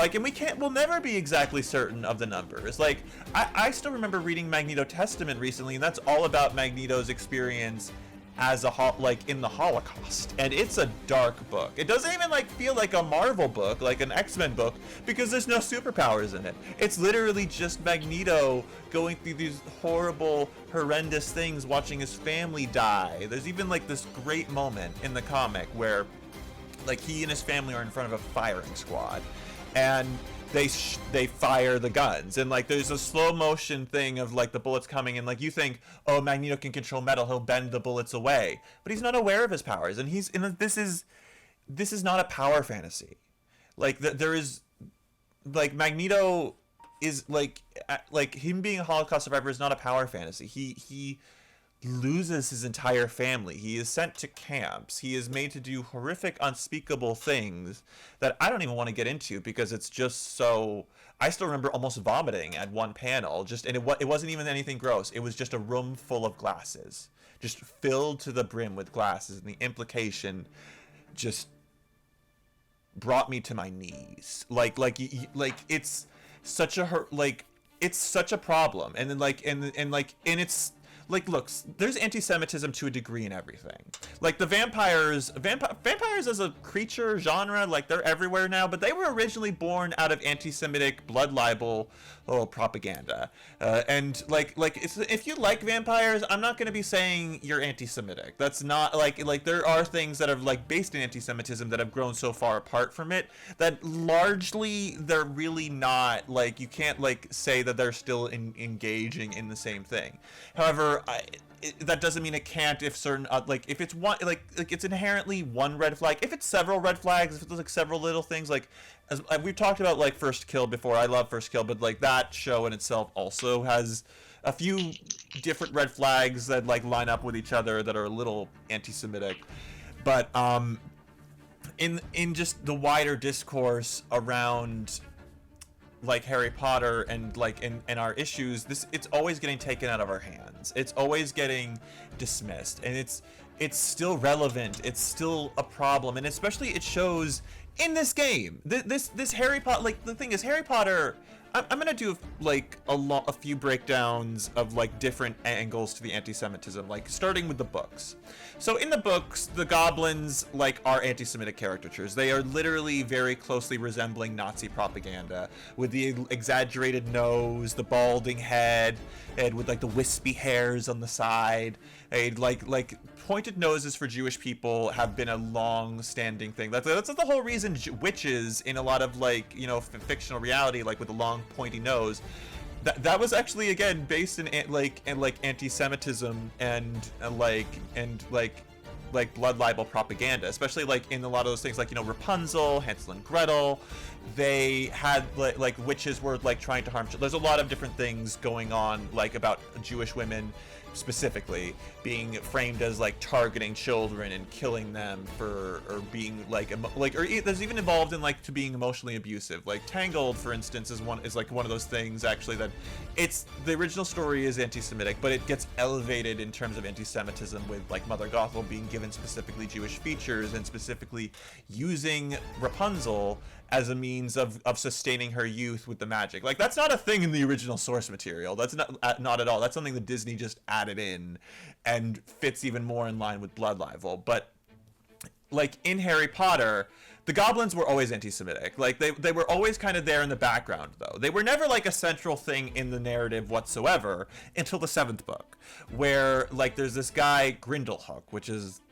Speaker 2: we'll never be exactly certain of the numbers. Like, I still remember reading Magneto Testament recently, and that's all about Magneto's experience as in the Holocaust. And it's a dark book. It doesn't even like feel like a Marvel book, like an X-Men book, because there's no superpowers in it. It's literally just Magneto going through these horrible, horrendous things, watching his family die. There's even like this great moment in the comic where like he and his family are in front of a firing squad, and they fire the guns, and like there's a slow motion thing of like the bullets coming, and like you think, oh, Magneto can control metal, he'll bend the bullets away, but he's not aware of his powers, and this is not a power fantasy. Like there is, like, Magneto is like him being a Holocaust survivor is not a power fantasy. He loses his entire family. He is sent to camps. He is made to do horrific, unspeakable things that I don't even want to get into, because it's just so... I still remember almost vomiting at one panel, and it wasn't even anything gross. It was just a room full of glasses, just filled to the brim with glasses, and the implication just brought me to my knees. Like it's such a it's such a problem, and then and it's like, look, there's anti-Semitism to a degree in everything. Like the vampires as a creature genre, like they're everywhere now, but they were originally born out of anti-Semitic blood libel propaganda. And if you like vampires, I'm not going to be saying you're anti-Semitic. That's not like there are things that are like based in anti-Semitism that have grown so far apart from it that largely they're really not, like, you can't like say that they're still engaging in the same thing. However, that doesn't mean it can't if certain if it's one like it's inherently one red flag. If it's several red flags, if it's like several little things, like as we've talked about like First Kill before. I love First Kill, but like that show in itself also has a few different red flags that like line up with each other that are a little anti-Semitic. But in just the wider discourse around like Harry Potter and like in our issues, it's always getting taken out of our hands. It's always getting dismissed, and it's still relevant. It's still a problem, and especially it shows in this game. This Harry Potter, like the thing is, Harry Potter. I'm gonna do like a few breakdowns of like different angles to the anti-Semitism, like starting with the books. So in the books, the goblins like are anti-Semitic caricatures. They are literally very closely resembling Nazi propaganda, with the exaggerated nose, the balding head, and with like the wispy hairs on the side. And like pointed noses for Jewish people have been a long-standing thing. That's the whole reason witches in a lot of like, you know, fictional reality, like with the long pointy nose, that was actually again based in anti-Semitism and blood libel propaganda, especially like in a lot of those things, like, you know, Rapunzel, Hansel and Gretel. They had like witches were like trying to harm. There's a lot of different things going on like about Jewish women specifically being framed as like targeting children and killing them or being or there's even involved in like to being emotionally abusive. Like Tangled, for instance, is one of those things actually that it's the original story is anti-Semitic, but it gets elevated in terms of anti-Semitism with like Mother Gothel being given specifically Jewish features and specifically using Rapunzel as a means of sustaining her youth with the magic. Like that's not a thing in the original source material. That's not at all. That's something that Disney just added in and fits even more in line with blood libel. But like in Harry Potter, the goblins were always anti-Semitic. Like they were always kind of there in the background, though. They were never like a central thing in the narrative whatsoever until the 7th book, where like there's this guy Grindelhook, which is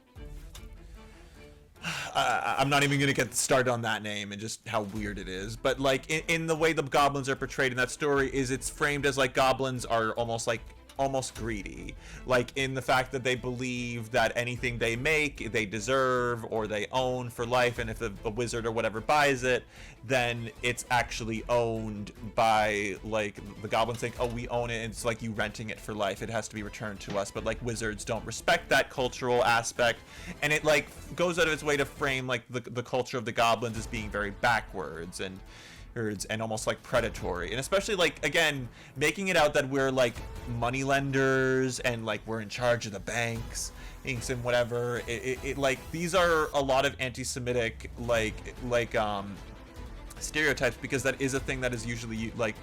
Speaker 2: I'm not even gonna get started on that name and just how weird it is, but like in the way the goblins are portrayed in that story is it's framed as like goblins are almost greedy, like in the fact that they believe that anything they make they deserve or they own for life, and if a wizard or whatever buys it, then it's actually owned by like the goblins think, oh, we own it, and it's like you renting it for life, it has to be returned to us. But like wizards don't respect that cultural aspect, and it like goes out of its way to frame like the culture of the goblins as being very backwards and almost like predatory, and especially like again making it out that we're like money lenders and like we're in charge of the banks and whatever. It like these are a lot of anti-Semitic stereotypes, because that is a thing that is usually like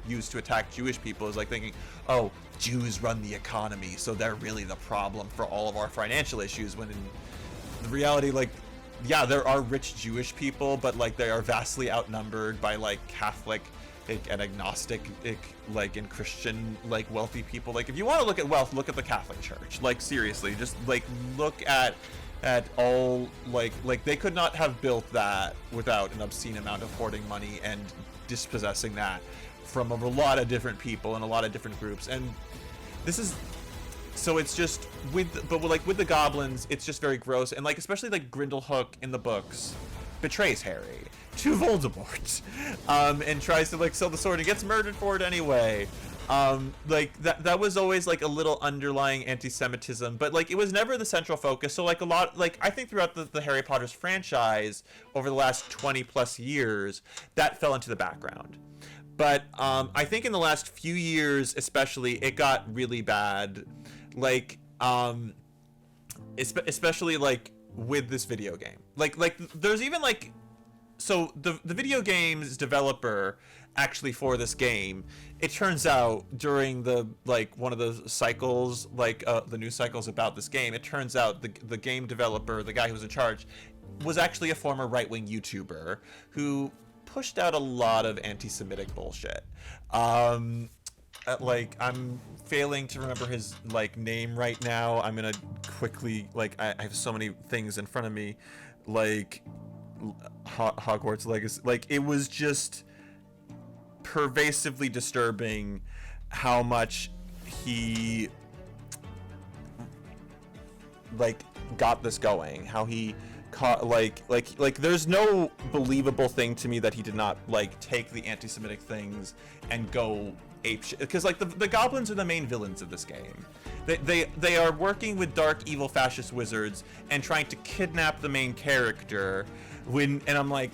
Speaker 2: used to attack Jewish people, is like thinking, oh, Jews run the economy, so they're really the problem for all of our financial issues, when in the reality, like, yeah, there are rich Jewish people, but like they are vastly outnumbered by like Catholic and agnostic like and Christian like wealthy people. Like if you want to look at wealth, look at the Catholic Church. Like seriously, just like look at at all. Like they could not have built that without an obscene amount of hoarding money and dispossessing that from a lot of different people and a lot of different groups. And this is, so it's just with the goblins, it's just very gross. And like, especially like Grindelhook in the books betrays Harry to Voldemort, and tries to like sell the sword and gets murdered for it anyway. Like that was always like a little underlying anti-Semitism, but like it was never the central focus. So like a lot, like I think throughout the Harry Potter's franchise over the last 20 plus years, that fell into the background. But I think in the last few years especially, it got really bad. Like especially like with this video game, like there's even like, so the video game's developer actually for this game, it turns out during the like one of the cycles, like the news cycles about this game, it turns out the game developer, the guy who was in charge, was actually a former right-wing YouTuber who pushed out a lot of anti-Semitic bullshit. Like I'm failing to remember his like name right now. I'm gonna quickly, like I have so many things in front of me, like Hogwarts Legacy. Like it was just pervasively disturbing how much he like got this going, how he caught like there's no believable thing to me that he did not like take the anti-Semitic things and go ape shit, because like the goblins are the main villains of this game. They are working with dark evil fascist wizards and trying to kidnap the main character and I'm like,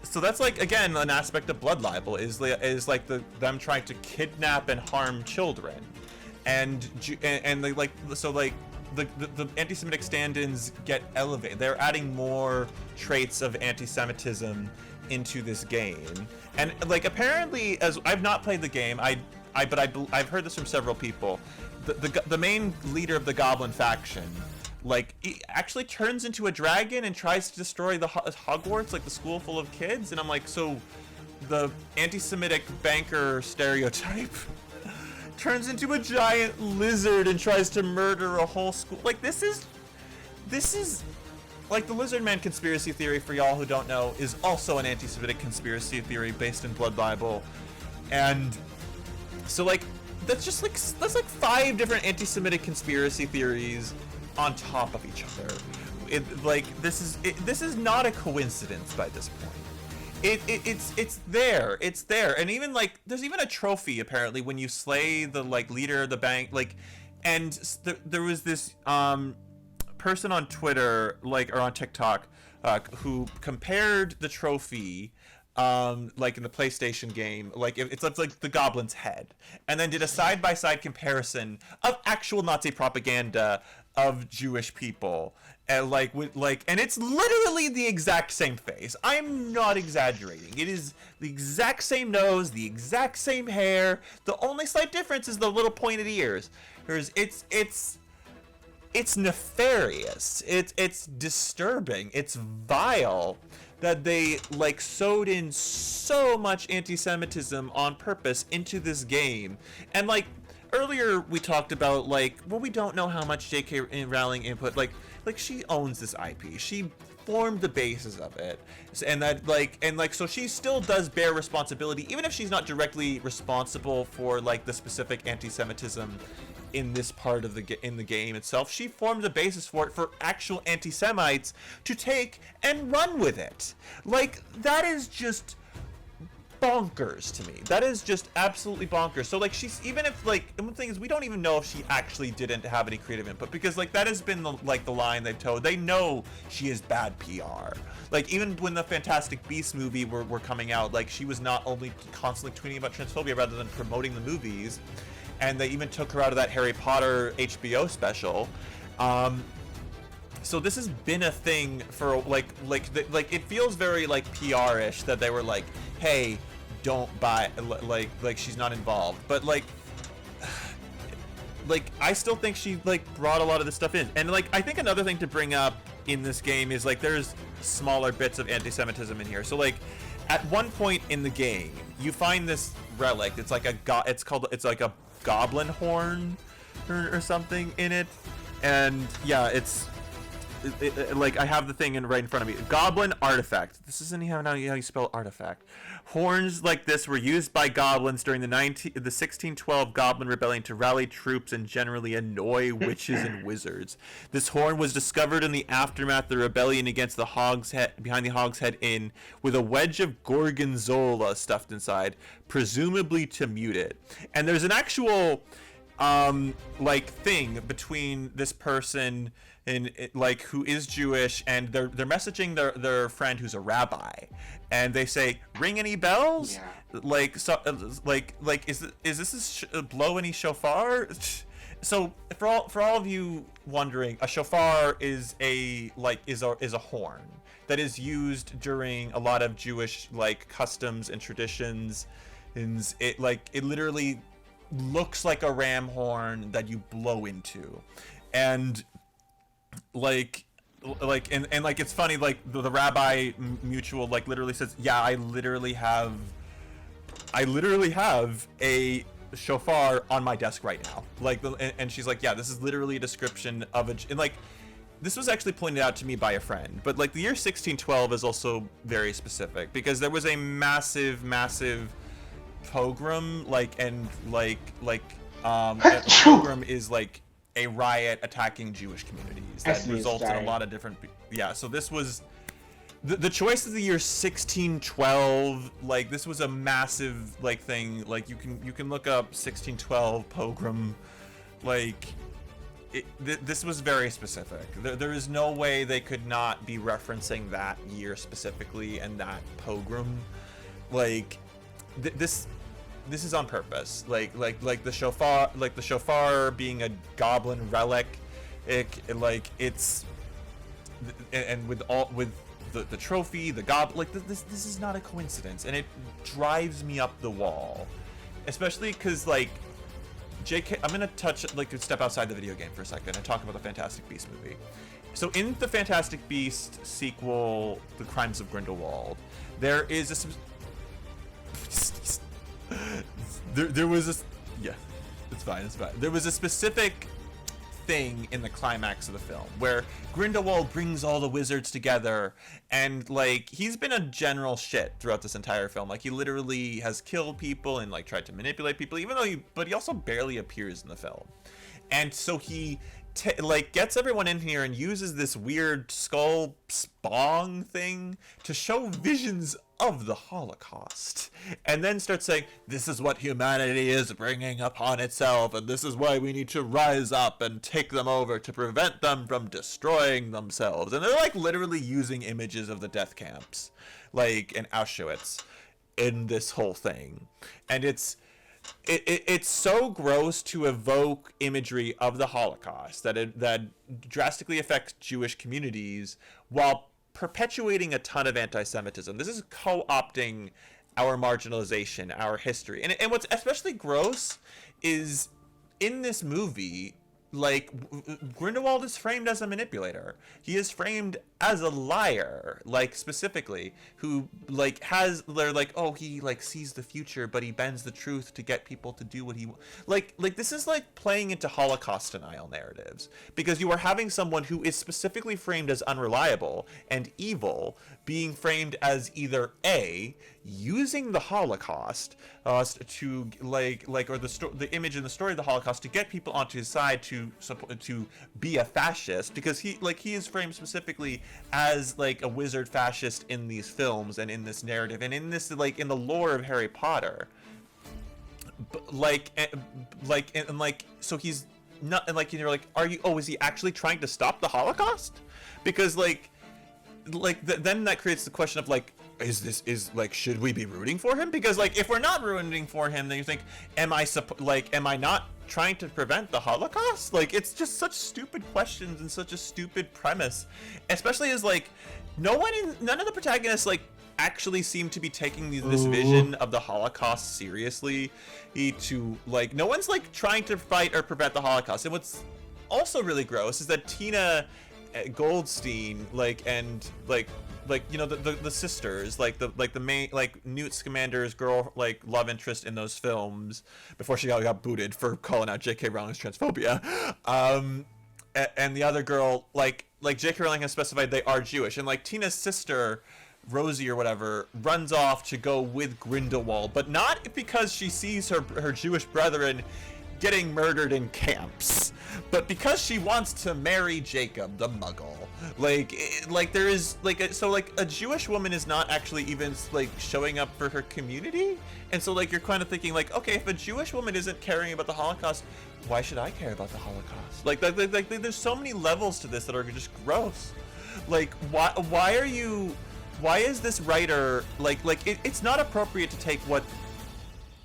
Speaker 2: so that's like again an aspect of blood libel is like them trying to kidnap and harm children, and they like, so like the anti-Semitic stand-ins get elevated. They're adding more traits of anti-Semitism into this game, and like apparently, as I've not played the game, but I've heard this from several people. The main leader of the Goblin faction, like, he actually turns into a dragon and tries to destroy the Hogwarts, like the school full of kids. And I'm like, so the anti-Semitic banker stereotype turns into a giant lizard and tries to murder a whole school. Like, this is like the Lizard Man conspiracy theory, for y'all who don't know, is also an anti-Semitic conspiracy theory based in blood libel. And so like that's like 5 different anti-Semitic conspiracy theories on top of each other. This is not a coincidence by this point. It's there, and even like there's even a trophy apparently when you slay the like leader of the bank, like, and there was this person on Twitter, like, or on TikTok, who compared the trophy, like in the PlayStation game, like it's like the goblin's head, and then did a side-by-side comparison of actual Nazi propaganda of Jewish people, and and it's literally the exact same face. I'm not exaggerating. It is the exact same nose, the exact same hair. The only slight difference is the little pointed ears. It's nefarious. It's disturbing. It's vile that they like sewed in so much anti-Semitism on purpose into this game. And like earlier we talked about like, well, we don't know how much J.K. Rowling input, like she owns this IP. She formed the basis of it, and so she still does bear responsibility, even if she's not directly responsible for like the specific anti-Semitism in this part of the game itself. She formed the basis for it for actual anti-Semites to take and run with it. Like, that is just bonkers to me. That is just absolutely bonkers. So like, she's, even if like, and the thing is, we don't even know if she actually didn't have any creative input, because like that has been the line they've told. They know she is bad PR. Like, even when the Fantastic Beasts movie were coming out, like, she was not only constantly tweeting about transphobia rather than promoting the movies, and they even took her out of that Harry Potter HBO special. So this has been a thing for like it feels very like PR-ish that they were like, hey, don't buy, like she's not involved, but like I still think she like brought a lot of this stuff in. And like, I think another thing to bring up in this game is like there's smaller bits of anti-Semitism in here. So like at one point in the game, you find this relic. It's like it's like a goblin horn or something in it, and yeah, it's like I have the thing right in front of me. Goblin artifact. This isn't how you spell artifact. Horns like this were used by goblins during the 1612 Goblin Rebellion to rally troops and generally annoy witches and wizards. This horn was discovered in the aftermath of the rebellion against the behind the Hogshead Inn, with a wedge of gorgonzola stuffed inside, presumably to mute it. And there's an actual like thing between this person and like who is Jewish, and they're messaging their friend who's a rabbi, and they say, ring any bells? Yeah. Like, so like is this blow any shofar? So for all of you wondering, a shofar is a horn that is used during a lot of Jewish like customs and traditions, and it literally looks like a ram horn that you blow into. And and it's funny, like the rabbi mutual like literally says, yeah, I literally have a shofar on my desk right now, like, and she's like, yeah, this is literally a description of and like this was actually pointed out to me by a friend, but like the year 1612 is also very specific because there was a massive pogrom, a pogrom is like a riot attacking Jewish communities that results in a lot of different. Yeah, so this was the choice of the year 1612. Like, this was a massive like thing. Like, you can look up 1612 pogrom. Like, this was very specific. There is no way they could not be referencing that year specifically and that pogrom. Like, this is on purpose. Like the shofar being a goblin relic, it's with the trophy, the goblin, like this is not a coincidence, and it drives me up the wall, especially because like JK. I'm gonna step outside the video game for a second and talk about the Fantastic Beasts movie. So in the Fantastic Beasts sequel, The Crimes of Grindelwald, there is a there was a it's fine. There was a specific thing in the climax of the film where Grindelwald brings all the wizards together, and like he's been a general shit throughout this entire film. Like, he literally has killed people and like tried to manipulate people, but he also barely appears in the film. And so he gets everyone in here and uses this weird skull spong thing to show visions of the Holocaust, and then starts saying, this is what humanity is bringing upon itself, and this is why we need to rise up and take them over to prevent them from destroying themselves. And they're like literally using images of the death camps, like in Auschwitz, in this whole thing. And it's so gross to evoke imagery of the Holocaust that drastically affects Jewish communities while perpetuating a ton of anti-Semitism. This is co-opting our marginalization, our history. And what's especially gross is in this movie, like, Grindelwald is framed as a manipulator. He is framed as a liar, like, specifically, who, like, they're like, oh, he, like, sees the future, but he bends the truth to get people to do what he like, this is like playing into Holocaust denial narratives, because you are having someone who is specifically framed as unreliable and evil being framed as either A, using the Holocaust to the image in the story of the Holocaust to get people onto his side to be a fascist, because he is framed specifically as like a wizard fascist in these films and in this narrative and in this, like, in the lore of Harry Potter. So he's not, and like, you're like, is he actually trying to stop the Holocaust? Because then that creates the question of like, should we be rooting for him? Because like, if we're not rooting for him, then you think, am I not trying to prevent the Holocaust? Like, it's just such stupid questions and such a stupid premise, especially as like none of the protagonists like actually seem to be taking this vision of the Holocaust seriously. No one's like trying to fight or prevent the Holocaust. And what's also really gross is that Tina Goldstein, the sisters, the main, like, Newt Scamander's girl, like, love interest in those films before she got booted for calling out J.K. Rowling's transphobia, and the other girl, like, like J.K. Rowling has specified they are Jewish, and like Tina's sister, Rosie or whatever, runs off to go with Grindelwald, but not because she sees her Jewish brethren getting murdered in camps, but because she wants to marry Jacob the Muggle. Like there is like so like a Jewish woman is not actually even like showing up for her community, and so like you're kind of thinking like, okay, if a Jewish woman isn't caring about the Holocaust, why should I care about the Holocaust? Like there's so many levels to this that are just gross. Like why is this writer it's not appropriate to take what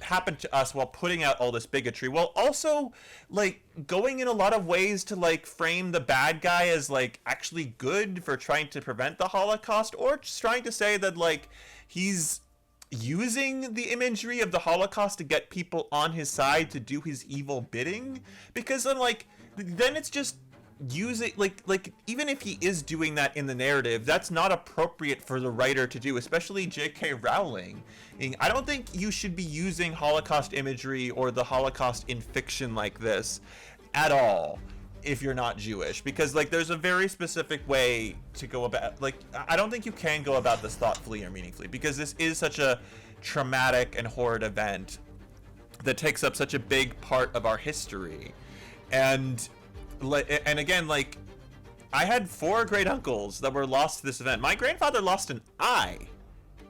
Speaker 2: happened to us while putting out all this bigotry, while also like going in a lot of ways to like frame the bad guy as like actually good for trying to prevent the Holocaust, or just trying to say that like he's using the imagery of the Holocaust to get people on his side to do his evil bidding. Because then it's just using like even if he is doing that in the narrative, that's not appropriate for the writer to do, especially J.K. Rowling. I don't think you should be using Holocaust imagery or the Holocaust in fiction like this at all if you're not Jewish, because like there's a very specific way to go about, like I don't think you can go about this thoughtfully or meaningfully, because this is such a traumatic and horrid event that takes up such a big part of our history. And again, like I had 4 great uncles that were lost to this event. My grandfather lost an eye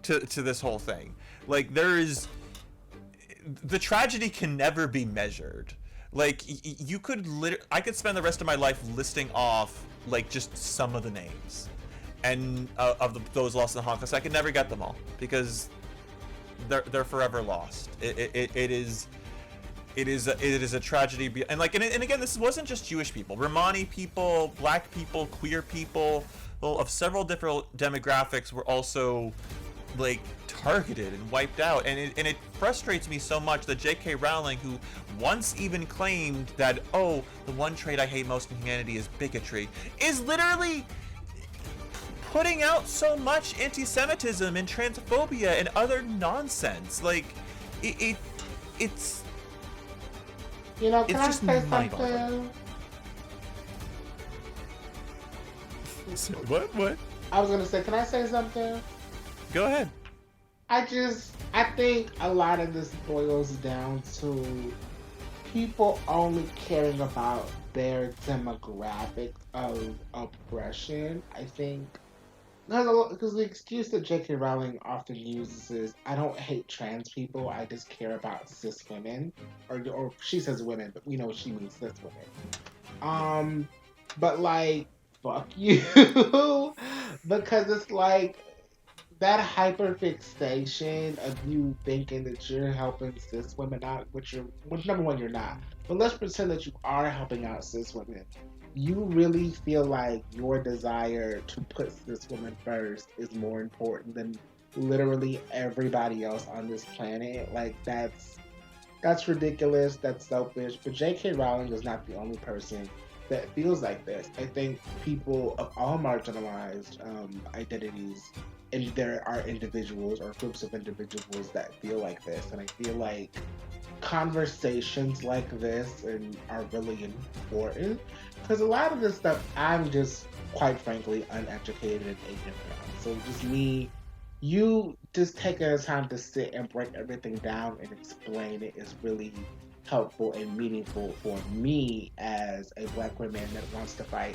Speaker 2: to this whole thing. Like the tragedy can never be measured. Like you could I could spend the rest of my life listing off like just some of the names and of those lost in the Holocaust. I could never get them all because they're forever lost. It is a tragedy, and again, this wasn't just Jewish people. Romani people, black people, queer people, of several different demographics were also like targeted and wiped out, and it frustrates me so much that J.K. Rowling, who once even claimed that, oh, the one trait I hate most in humanity is bigotry, is literally putting out so much anti-Semitism and transphobia and other nonsense. Like it's
Speaker 1: you know, can
Speaker 2: it's
Speaker 1: I
Speaker 2: just
Speaker 1: say
Speaker 2: mind-boggling.
Speaker 1: something?
Speaker 2: What?
Speaker 1: I was gonna say, can I say something?
Speaker 2: Go ahead.
Speaker 1: I think a lot of this boils down to people only caring about their demographic of oppression. I think because the excuse that J.K. Rowling often uses is, I don't hate trans people, I just care about cis women. Or she says women, but we know she means cis women. But like, fuck you. Because it's like, that hyperfixation of you thinking that you're helping cis women out, which number one, you're not. But let's pretend that you are helping out cis women. You really feel like your desire to put cis women first is more important than literally everybody else on this planet. Like, that's ridiculous, that's selfish. But J.K. Rowling is not the only person that feels like this. I think people of all marginalized identities, and there are individuals or groups of individuals that feel like this. And I feel like conversations like this are really important, because a lot of this stuff I'm just, quite frankly, uneducated and ignorant on. So just you just taking the time to sit and break everything down and explain it is really helpful and meaningful for me as a black woman that wants to fight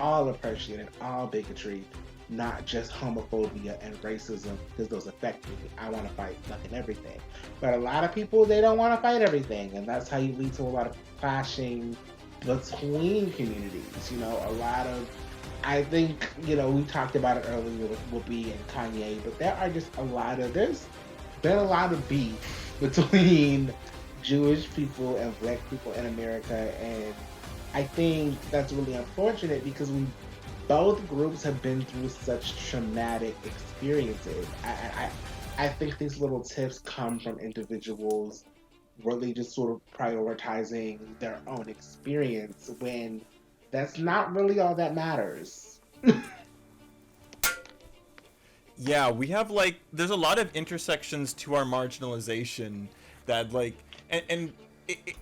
Speaker 1: all oppression and all bigotry, not just homophobia and racism, because those affect me. I want to fight fucking everything. But a lot of people, they don't want to fight everything, and that's how you lead to a lot of clashing between communities. You know, I think, you know, we talked about it earlier with Whoopi and Kanye, but there's been a lot of beef between Jewish people and black people in America, and I think that's really unfortunate because both groups have been through such traumatic experiences. I think these little tips come from individuals really just sort of prioritizing their own experience when that's not really all that matters.
Speaker 2: Yeah, we have there's a lot of intersections to our marginalization that and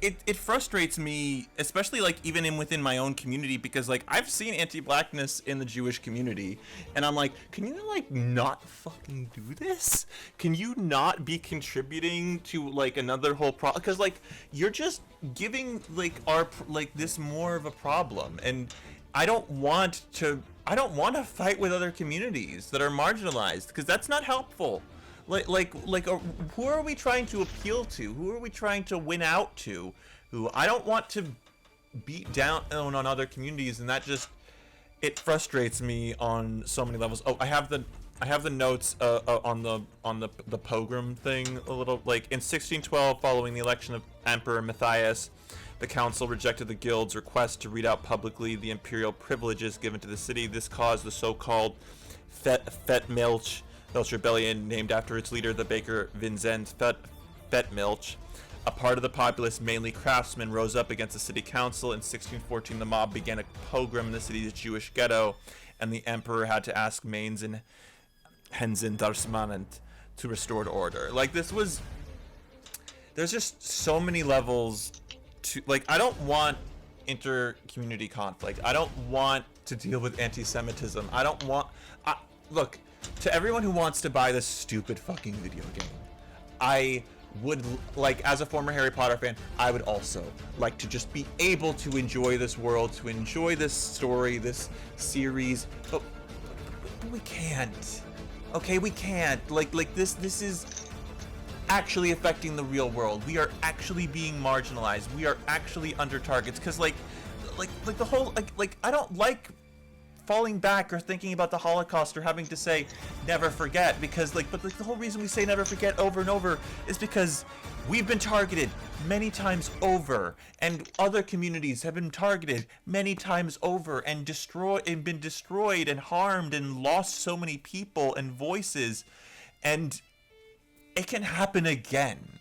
Speaker 2: it frustrates me, especially like even within my own community, because like I've seen anti-blackness in the Jewish community, and I'm like, can you like not fucking do this? Can you not be contributing to like another whole problem? Because like you're just giving like this more of a problem, and I don't want to fight with other communities that are marginalized, because that's not helpful. Who are we trying to appeal to? Who are we trying to win out to? Who I don't want to beat down on other communities, and that just, it frustrates me on so many levels. Oh, I have the notes on the pogrom thing a little. Like in 1612, following the election of Emperor Matthias, the council rejected the guild's request to read out publicly the imperial privileges given to the city. This caused the so-called Fettmilch rebellion, named after its leader, the baker Vincent Fettmilch. A part of the populace, mainly craftsmen, rose up against the city council. In 1614, the mob began a pogrom in the city's Jewish ghetto, and the emperor had to ask Mainz and Hensin Darsmanent to restore order. Like, this was... There's just so many levels to... Like, I don't want inter-community conflict. I don't want to deal with anti-Semitism. I don't want... Look... To everyone who wants to buy this stupid fucking video game, I would, like, as a former Harry Potter fan, I would also like to just be able to enjoy this world, to enjoy this story, this series, but we can't. Okay, we can't. Like this is actually affecting the real world. We are actually being marginalized. We are actually under targets, because like the whole, like I don't like falling back or thinking about the Holocaust or having to say never forget, because but the whole reason we say never forget over and over is because we've been targeted many times over, and other communities have been targeted many times over and been destroyed and harmed and lost so many people and voices, and it can happen again.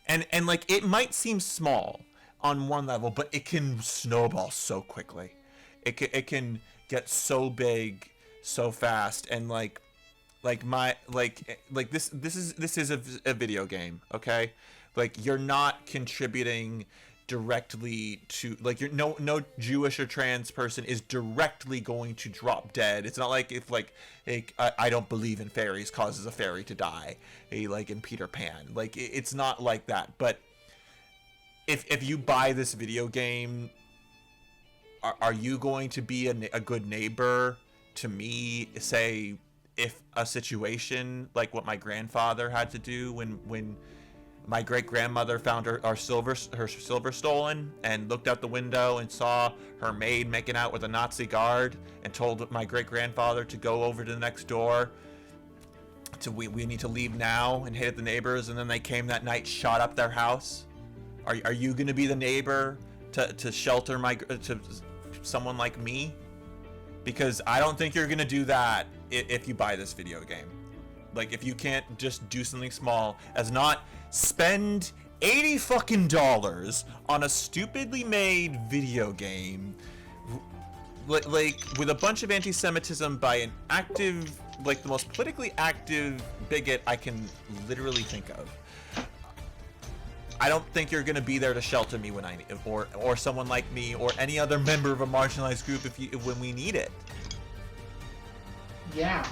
Speaker 2: And like, it might seem small on one level, but it can snowball so quickly. It can get so big so fast, and this is a video game, okay? Like, you're not contributing directly to, like, you're no Jewish or trans person is directly going to drop dead. It's not like if I don't believe in fairies causes a fairy to die, like in Peter Pan. Like, it's not like that. But if you buy this video game, are you going to be a good neighbor to me, say, if a situation like what my grandfather had to do when my great-grandmother found her silver stolen, and looked out the window and saw her maid making out with a Nazi guard, and told my great-grandfather to go over to the next door, we need to leave now, and hit at the neighbors, and then they came that night, shot up their house? Are you going to be the neighbor to shelter to someone like me? Because I don't think you're gonna do that if you buy this video game. Like, if you can't just do something small as not spend $80 fucking on a stupidly made video game, like with a bunch of anti-Semitism by an active, like the most politically active bigot I can literally think of. I don't think you're gonna be there to shelter me when or someone like me, or any other member of a marginalized group when we need it.
Speaker 1: Yeah.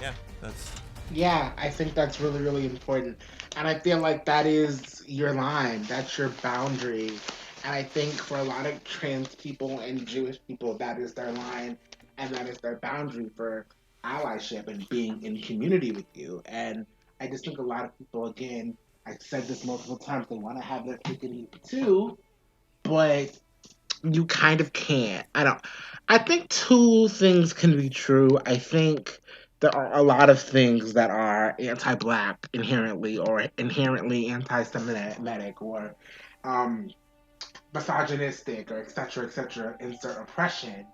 Speaker 2: Yeah,
Speaker 1: I think that's really, really important. And I feel like that is your line. That's your boundary. And I think for a lot of trans people and Jewish people, that is their line, and that is their boundary for allyship and being in community with you. And I just think a lot of people, again, I've said this multiple times, they want to have their cake and eat it too, but you kind of can't. I think two things can be true. I think there are a lot of things that are anti-Black inherently, or inherently anti-Semitic, or misogynistic, or etc., insert oppression.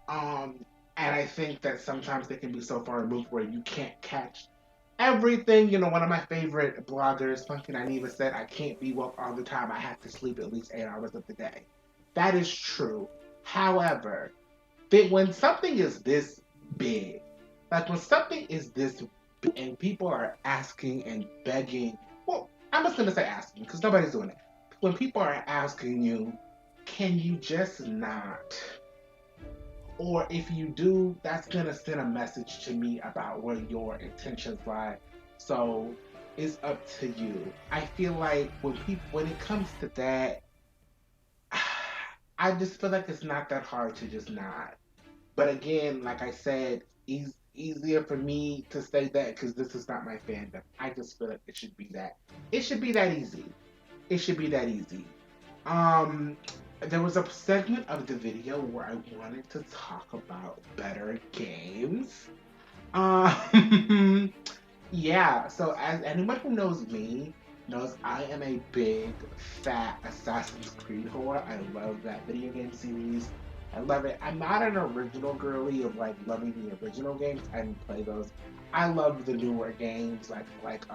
Speaker 1: And I think that sometimes they can be so far removed where you can't catch everything. One of my favorite bloggers, Funky Naniva, said, I can't be woke all the time. I have to sleep at least 8 hours of the day. That is true. However, when something is this big, like when something is this big and people are asking and begging, well, I'm just going to say asking because nobody's doing it. when people are asking you, can you just not? Or if you do, that's gonna send a message to me about where your intentions lie. So it's up to you. I feel like when it comes to that, I just feel like it's not that hard to just not. But again, like I said, easier for me to say that because this is not my fandom. I just feel like it should be that. It should be that easy. It should be that easy. Um, there was a segment of the video where I wanted to talk about better games. Um, yeah. So as anyone who knows me knows, I am a big fat Assassin's Creed whore. I love that video game series. I love it. I'm not an original girly of like loving the original games. I didn't play those. I love the newer games like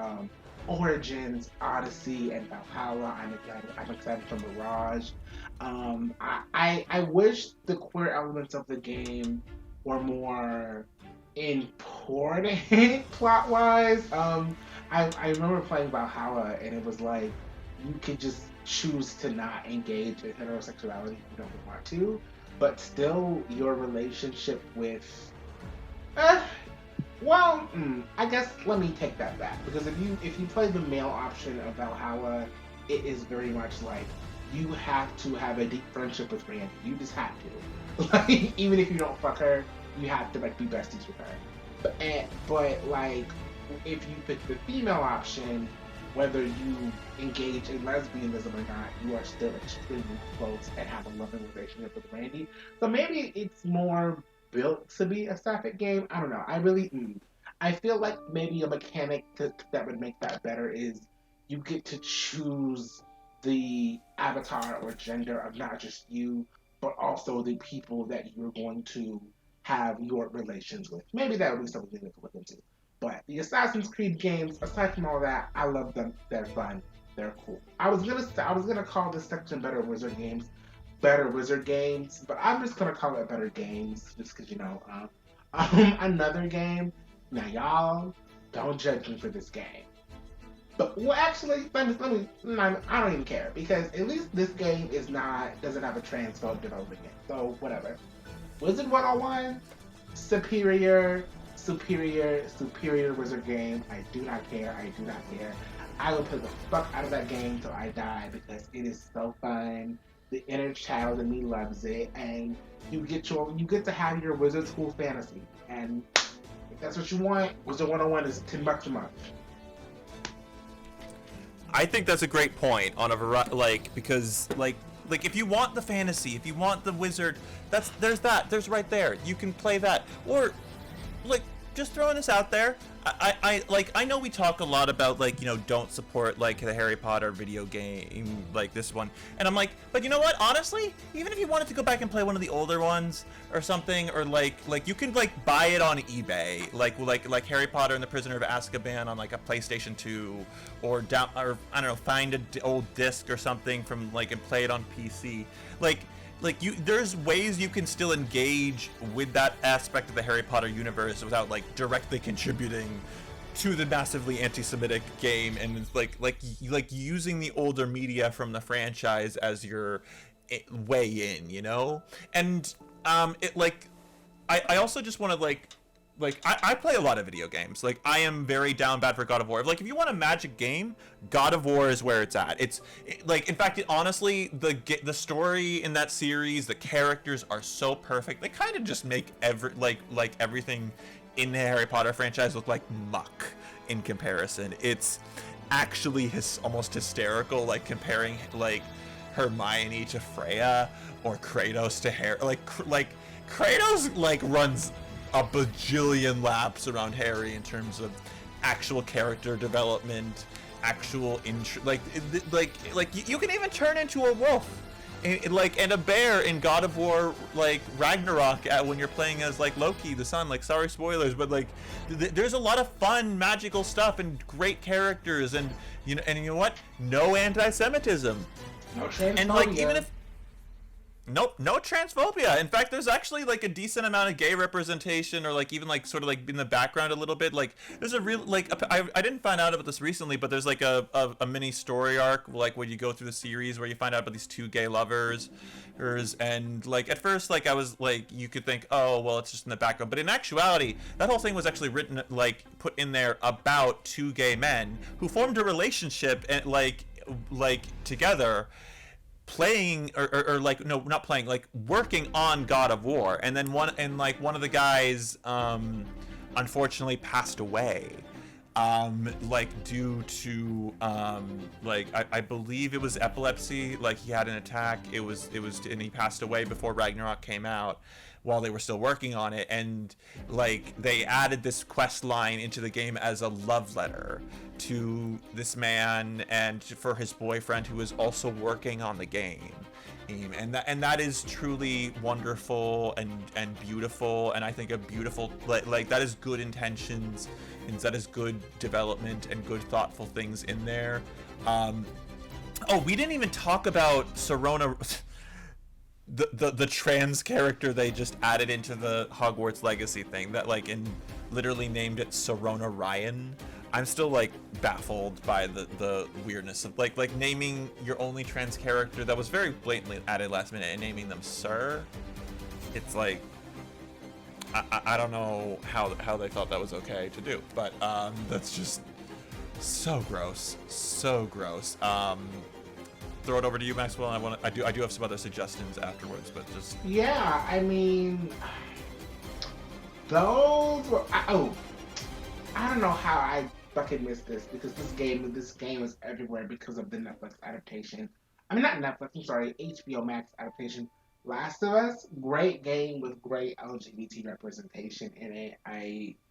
Speaker 1: Origins, Odyssey, and Valhalla. I'm excited for Mirage. I wish the queer elements of the game were more important plot wise. I remember playing Valhalla and it was like you could just choose to not engage in heterosexuality if you don't want to, but still your relationship with I guess let me take that back because if you play the male option of Valhalla, it is very much like you have to have a deep friendship with Randy. You just have to. Like even if you don't fuck her, you have to like be besties with her. But like if you pick the female option, whether you engage in lesbianism or not, you are still extremely close and have a loving relationship with Randy. So maybe it's more built to be a sapphic game. I don't know. I feel like maybe a mechanic that would make that better is you get to choose the avatar or gender of not just you, but also the people that you're going to have your relations with. Maybe that would be something to look into. But the Assassin's Creed games, aside from all that, I love them. They're fun. They're cool. I was gonna call this section Better Wizard Games, but I'm just gonna call it Better Games, just because another game. Now y'all don't judge me for this game. But well, actually, let me. I don't even care because at least this game doesn't have a trans folk developing it. So whatever. Wizard 101, superior wizard game. I do not care. I will play the fuck out of that game till I die because it is so fun. The inner child in me loves it, and you get to have your wizard school fantasy. And if that's what you want, Wizard 101 is $10 a month.
Speaker 2: I think that's a great point on because if you want the fantasy, if you want the wizard, there's right there. You can play that. Or just throwing this out there, I know we talk a lot about don't support the Harry Potter video game like this one, and I'm like, but you know what, honestly, even if you wanted to go back and play one of the older ones or something, or like you can buy it on eBay, like Harry Potter and the Prisoner of Azkaban on a PlayStation 2, or I don't know, find an old disc or something from and play it on PC. There's ways you can still engage with that aspect of the Harry Potter universe without directly contributing to the massively anti-Semitic game, and using the older media from the franchise as your way in, And I also just want to I play a lot of video games. I am very down bad for God of War. If you want a magic game, God of War is where it's at. In fact, honestly, the story in that series, the characters are so perfect. They kind of just make everything in the Harry Potter franchise look like muck in comparison. It's actually almost hysterical, comparing Hermione to Freya or Kratos to Harry. Kratos runs a bajillion laps around Harry in terms of actual character development, actual you can even turn into a wolf and a bear in God of War Ragnarok when you're playing as Loki the sun. Sorry spoilers, but there's a lot of fun magical stuff and great characters, and you know what, no anti-Semitism,
Speaker 1: no transphobia.
Speaker 2: and even if Nope, no transphobia. In fact, there's actually like a decent amount of gay representation, or like even like sort of like in the background a little bit. Like there's a real like I didn't find out about this recently, but there's like a mini story arc like where you go through the series where you find out about these two gay lovers, and like at first like I was like you could think, oh well, it's just in the background, but in actuality that whole thing was actually written like put in there about two gay men who formed a relationship and like together, playing or like no not playing like working on God of War, and then one of the guys unfortunately passed away like due to like I believe it was epilepsy. Like he had an attack, it was and he passed away before Ragnarok came out while they were still working on it, and like they added this quest line into the game as a love letter to this man and for his boyfriend who was also working on the game. And that is truly wonderful and beautiful, and I think a beautiful like that is good intentions, and that is good development and good thoughtful things in there. Oh, we didn't even talk about Sirona, the trans character they just added into the Hogwarts Legacy thing, that like literally named it Sirona Ryan. I'm still like baffled by the weirdness of like naming your only trans character that was very blatantly added last minute and naming them Sir. It's like I don't know how they thought that was okay to do, but that's just so gross, so gross. Throw it over to you, Maxwell. I do have some other suggestions afterwards, but just
Speaker 1: yeah. I mean, those were I don't know how I fucking missed this, because this game is everywhere because of the Netflix adaptation. I mean, not Netflix. I'm sorry, HBO Max adaptation. Last of Us, great game with great LGBT representation in it.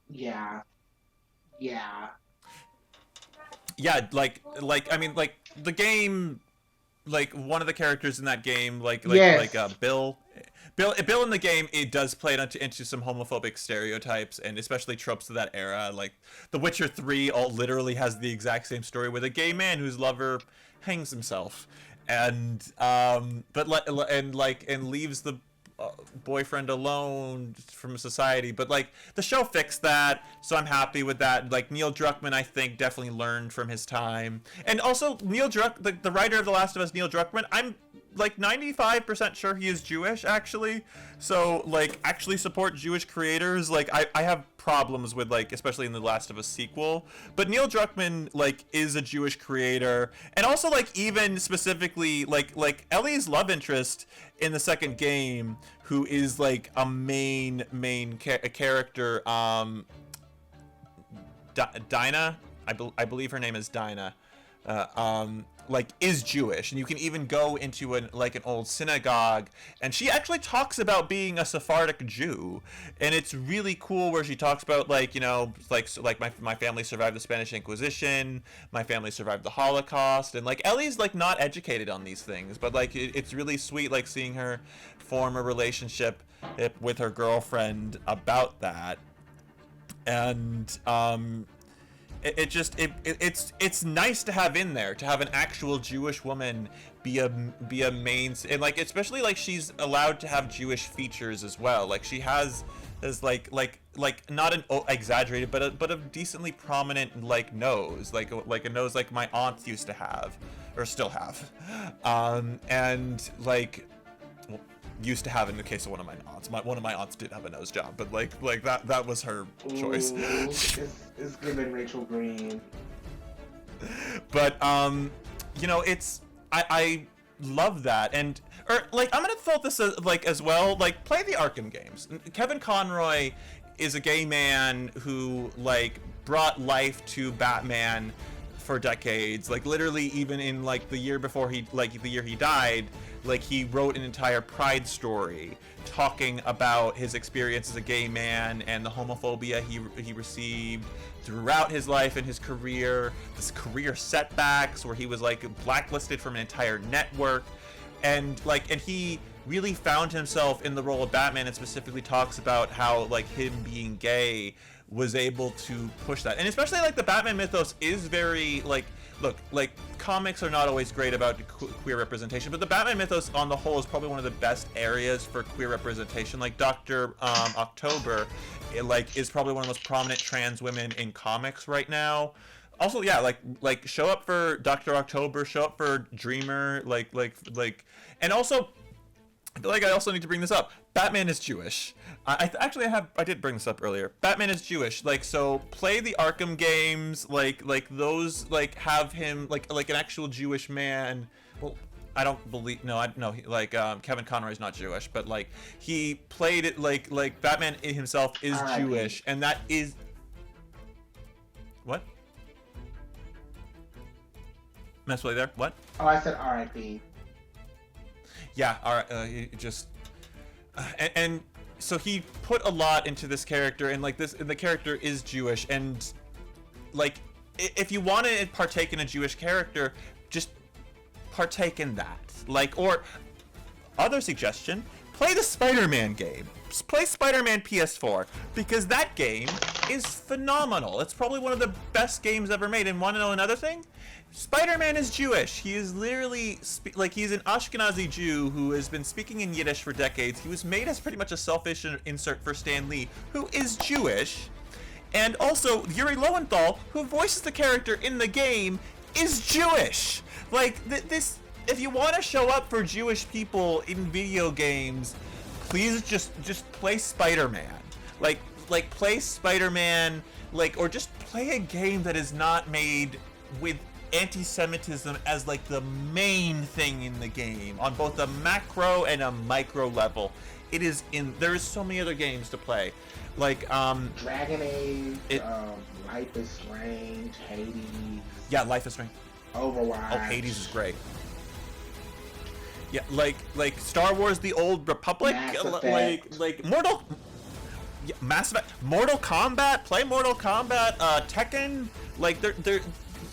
Speaker 1: Yeah,
Speaker 2: like I mean, like the game, like one of the characters in that game,
Speaker 1: yes.
Speaker 2: Bill in the game, it does play into some homophobic stereotypes, and especially tropes of that era. Like The Witcher 3 literally has the exact same story with a gay man whose lover hangs himself, and leaves the boyfriend alone from society. But like the show fixed that, so I'm happy with that. Like Neil Druckmann, I think, definitely learned from his time, and also the writer of The Last of Us, Neil Druckmann, I'm like 95% sure he is Jewish, actually. So like actually support Jewish creators. Like I have problems with, like, especially in the Last of Us sequel, but Neil Druckmann like is a Jewish creator, and also like even specifically like Ellie's love interest in the second game, who is like a main character, Dinah, I believe her name is Dinah, like is Jewish, and you can even go into an old synagogue, and she actually talks about being a Sephardic Jew, and it's really cool where she talks about like, you know, like my family survived the Spanish Inquisition, my family survived the Holocaust, and like Ellie's like not educated on these things, but like it's really sweet like seeing her form a relationship with her girlfriend about that. And it's nice to have in there, to have an actual Jewish woman be a main, and like especially like she's allowed to have Jewish features as well. Like she has like not an exaggerated but a decently prominent like nose, like a nose like my aunts used to have, or still have, and like, well, used to have in the case of one of my aunts. One of my aunts did have a nose job, but like that was her choice.
Speaker 1: Ooh, it's giving Rachel Green.
Speaker 2: But you know, it's I love that, and like I'm gonna throw this as well. Like, play the Arkham games. Kevin Conroy is a gay man who like brought life to Batman for decades. Like literally, even in like the year he died, like he wrote an entire Pride story talking about his experience as a gay man and the homophobia he received throughout his life and his career, this career setbacks where he was like blacklisted from an entire network, and he really found himself in the role of Batman, and specifically talks about how like him being gay was able to push that. And especially like the Batman mythos is very like look, like, comics are not always great about queer representation, but the Batman mythos on the whole is probably one of the best areas for queer representation. Like, Dr. October, is probably one of the most prominent trans women in comics right now. Also, yeah, like show up for Dr. October, show up for Dreamer, and also, I feel like I also need to bring this up. Batman is Jewish. I did bring this up earlier. Batman is Jewish. Like, so play the Arkham games, like those, like, have him like an actual Jewish man. Well, I don't believe, Kevin Conroy is not Jewish, but like he played it like Batman himself is Jewish, and that is what? Messway there? What?
Speaker 1: Oh, I said R.I.P.
Speaker 2: Yeah, and so he put a lot into this character, and the character is Jewish, and like if you want to partake in a Jewish character, just partake in that. Like, or other suggestion, play the Spider-Man game. Play Spider-Man PS4, because that game is phenomenal. It's probably one of the best games ever made. And want to know another thing? Spider-Man is Jewish. He is literally, he's an Ashkenazi Jew who has been speaking in Yiddish for decades. He was made as pretty much a selfish insert for Stan Lee, who is Jewish. And also, Yuri Lowenthal, who voices the character in the game, is Jewish. Like, this, if you want to show up for Jewish people in video games, please just play Spider-Man. Like play Spider-Man, or just play a game that is not made with anti-Semitism as like the main thing in the game on both a macro and a micro level. There is so many other games to play. Like
Speaker 1: Dragon Age, Life is Strange, Hades.
Speaker 2: Yeah, Life is Strange.
Speaker 1: Overwatch.
Speaker 2: Oh, Hades is great. Yeah, like Star Wars: The Old Republic, like Mass Effect, Mortal Kombat. Play Mortal Kombat, Tekken. Like they're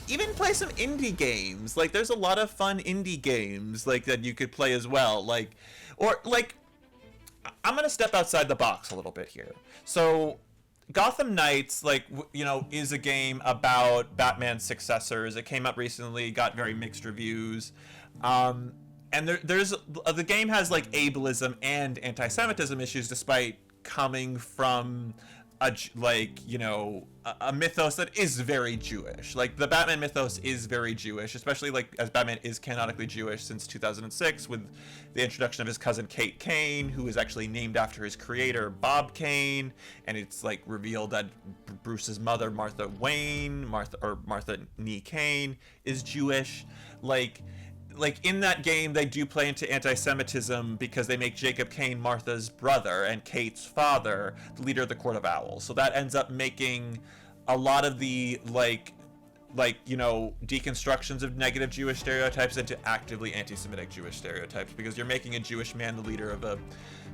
Speaker 2: even play some indie games. Like there's a lot of fun indie games like that you could play as well. I'm gonna step outside the box a little bit here. So Gotham Knights, is a game about Batman's successors. It came out recently, got very mixed reviews. And the game has like ableism and anti-Semitism issues, despite coming from a mythos that is very Jewish. Like the Batman mythos is very Jewish, especially as Batman is canonically Jewish since 2006 with the introduction of his cousin Kate Kane, who is actually named after his creator Bob Kane, and it's like revealed that Bruce's mother Martha Nee Kane is Jewish. Like in that game, they do play into anti-Semitism because they make Jacob Kane, Martha's brother, and Kate's father, the leader of the Court of Owls. So that ends up making a lot of the deconstructions of negative Jewish stereotypes into actively anti-Semitic Jewish stereotypes, because you're making a Jewish man the leader of a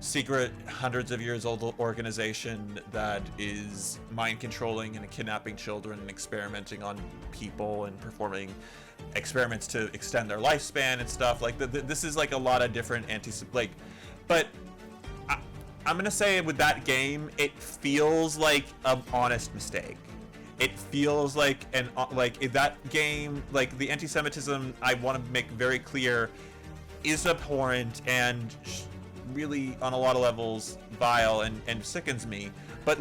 Speaker 2: secret, hundreds of years old organization that is mind controlling and kidnapping children and experimenting on people and performing experiments to extend their lifespan and stuff. This is like a lot of different but I'm gonna say with that game, it feels like an honest mistake. It feels like that game, like the anti-Semitism, I want to make very clear, is abhorrent and really on a lot of levels vile and sickens me. But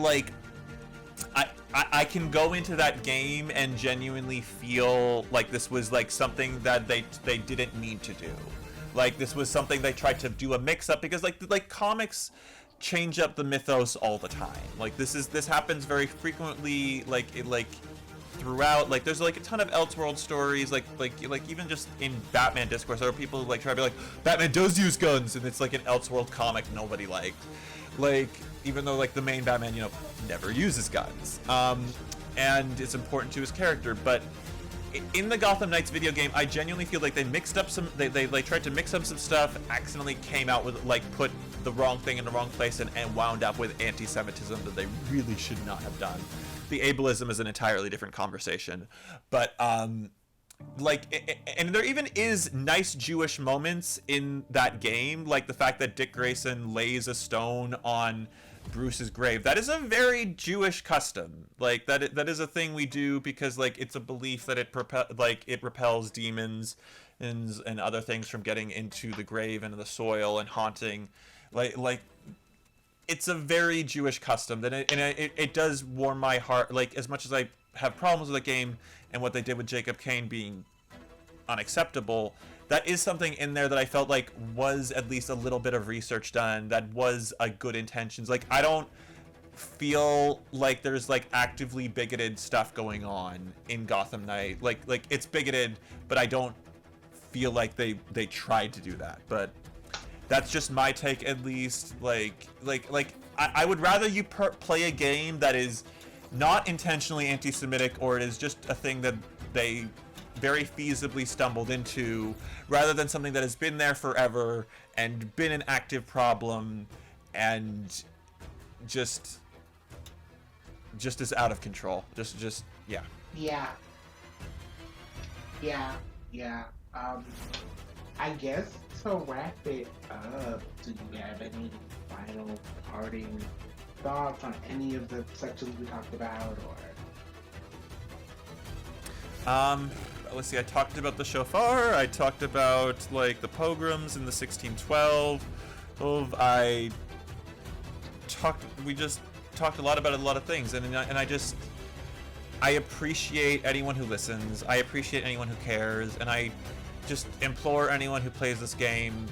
Speaker 2: I can go into that game and genuinely feel like this was like something that they didn't mean to do. Like this was something they tried to do a mix up, because like comics change up the mythos all the time. Like this happens very frequently, throughout. Like there's like a ton of Elseworld stories, like even just in Batman discourse, there are people who try to be like, Batman does use guns, and it's like an Elseworld comic nobody liked. Even though the main Batman, never uses guns, and it's important to his character. But in the Gotham Knights video game, I genuinely feel like they mixed up some, they tried to mix up some stuff, accidentally came out with put the wrong thing in the wrong place, and wound up with anti-Semitism that they really should not have done. The ableism is an entirely different conversation, but and there even is nice Jewish moments in that game, like the fact that Dick Grayson lays a stone on Bruce's grave. That is a very Jewish custom. Like that is a thing we do because like it's a belief that it repels demons and other things from getting into the grave and the soil and haunting. Like it's a very Jewish custom. It does warm my heart. Like, as much as I have problems with the game and what they did with Jacob Kane being unacceptable, that is something in there that I felt like was at least a little bit of research done, that was a good intentions. Like, I don't feel like there's like actively bigoted stuff going on in Gotham Knight. Like it's bigoted, but I don't feel like they tried to do that. But that's just my take, at least. I would rather you play a game that is not intentionally anti-Semitic, or it is just a thing that they very feasibly stumbled into, rather than something that has been there forever and been an active problem and just is out of control. Yeah.
Speaker 1: Yeah. I guess to wrap it up, do you have any final parting thoughts on any of the sections we talked about, or?
Speaker 2: Let's see. I talked about the shofar. I talked about like the pogroms in the 1612. We just talked a lot about a lot of things, and I appreciate anyone who listens. I appreciate anyone who cares, and I just implore anyone who plays this game,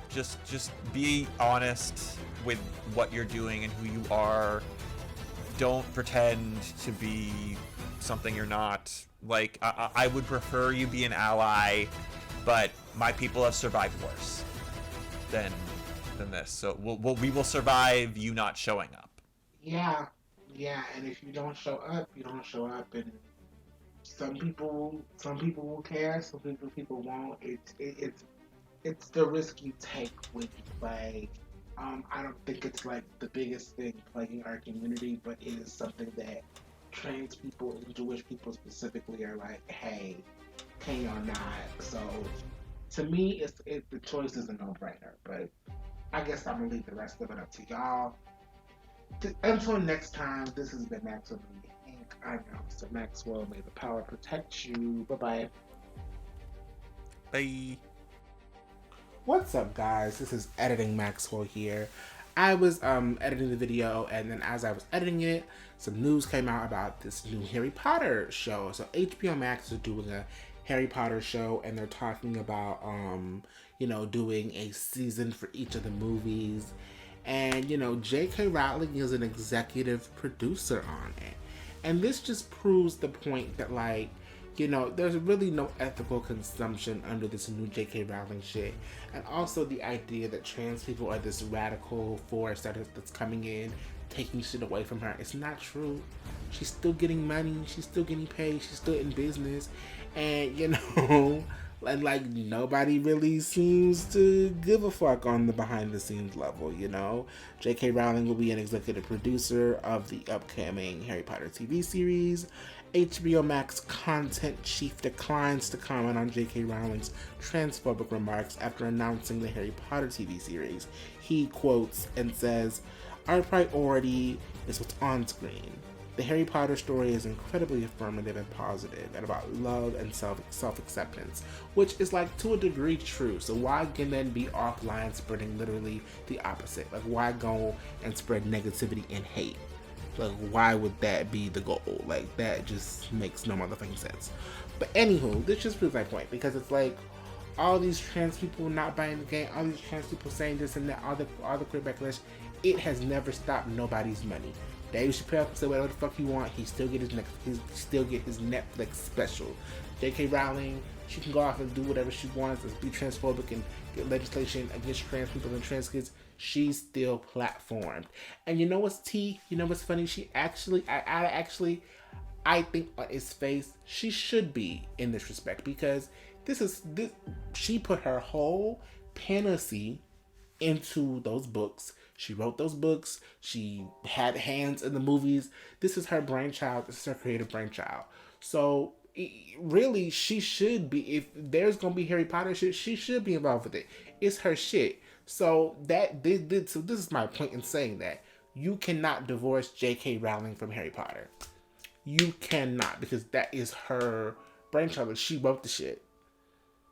Speaker 2: just be honest with what you're doing and who you are. Don't pretend to be something you're not. Like, I would prefer you be an ally, but my people have survived worse than this. So we will survive you not showing up.
Speaker 1: Yeah, and if you don't show up, you don't show up, and some people will care, some people won't. It's the risk you take when you play. I don't think it's like the biggest thing plaguing our community, but it is something that trans people and Jewish people specifically are like, hey, can y'all not? So to me, the choice is a no-brainer. But I guess I'm gonna leave the rest of it up to y'all. Until next time, this has been Maxwell Inc. I'm Mr. Maxwell. May the power protect you. Bye-bye.
Speaker 2: Bye.
Speaker 1: What's up, guys? This is Editing Maxwell here. I was editing the video, and then as I was editing it, some news came out about this new Harry Potter show. So HBO Max is doing a Harry Potter show, and they're talking about doing a season for each of the movies. And J.K. Rowling is an executive producer on it, and this just proves the point that there's really no ethical consumption under this new J.K. Rowling shit. And also the idea that trans people are this radical force that's coming in, taking shit away from her. It's not true. She's still getting money. She's still getting paid. She's still in business. And, and nobody really seems to give a fuck on the behind the scenes level, J.K. Rowling will be an executive producer of the upcoming Harry Potter TV series. HBO Max content chief declines to comment on J.K. Rowling's transphobic remarks after announcing the Harry Potter TV series. He quotes and says, "Our priority is what's on screen. The Harry Potter story is incredibly affirmative and positive and about love and self-acceptance," which is to a degree true. So why can then be offline spreading literally the opposite? Why go and spread negativity and hate? Why would that be the goal? That just makes no motherfucking sense. But anywho, this just proves my point, because it's all these trans people not buying the game, all these trans people saying this and that, all the queer backlash, it has never stopped nobody's money. Dave Chappelle can say whatever the fuck he want. He still get his Netflix special. J.K. Rowling, she can go off and do whatever she wants and be transphobic and get legislation against trans people and trans kids. She's still platformed. And you know what's tea? You know what's funny? She actually, I think on its face, she should be in this respect, because she put her whole panacea into those books. She wrote those books. She had hands in the movies. This is her brainchild. This is her creative brainchild. So really, she should be. If there's gonna be Harry Potter shit, she should be involved with it. It's her shit. So so this is my point in saying that you cannot divorce J.K. Rowling from Harry Potter. You cannot, because that is her brainchild. She wrote the shit.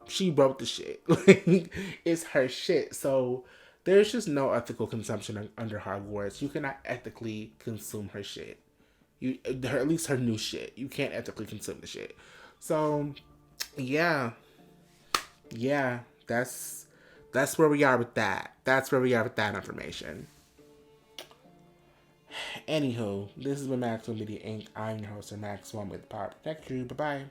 Speaker 1: She wrote the shit. It's her shit. So there's just no ethical consumption under Hogwarts. You cannot ethically consume her shit. At least her new shit. You can't ethically consume the shit. So, yeah, that's where we are with that. That's where we are with that information. Anywho, this has been Maxwell Media Inc. I'm your host, Max One with Power Protect You. Bye bye.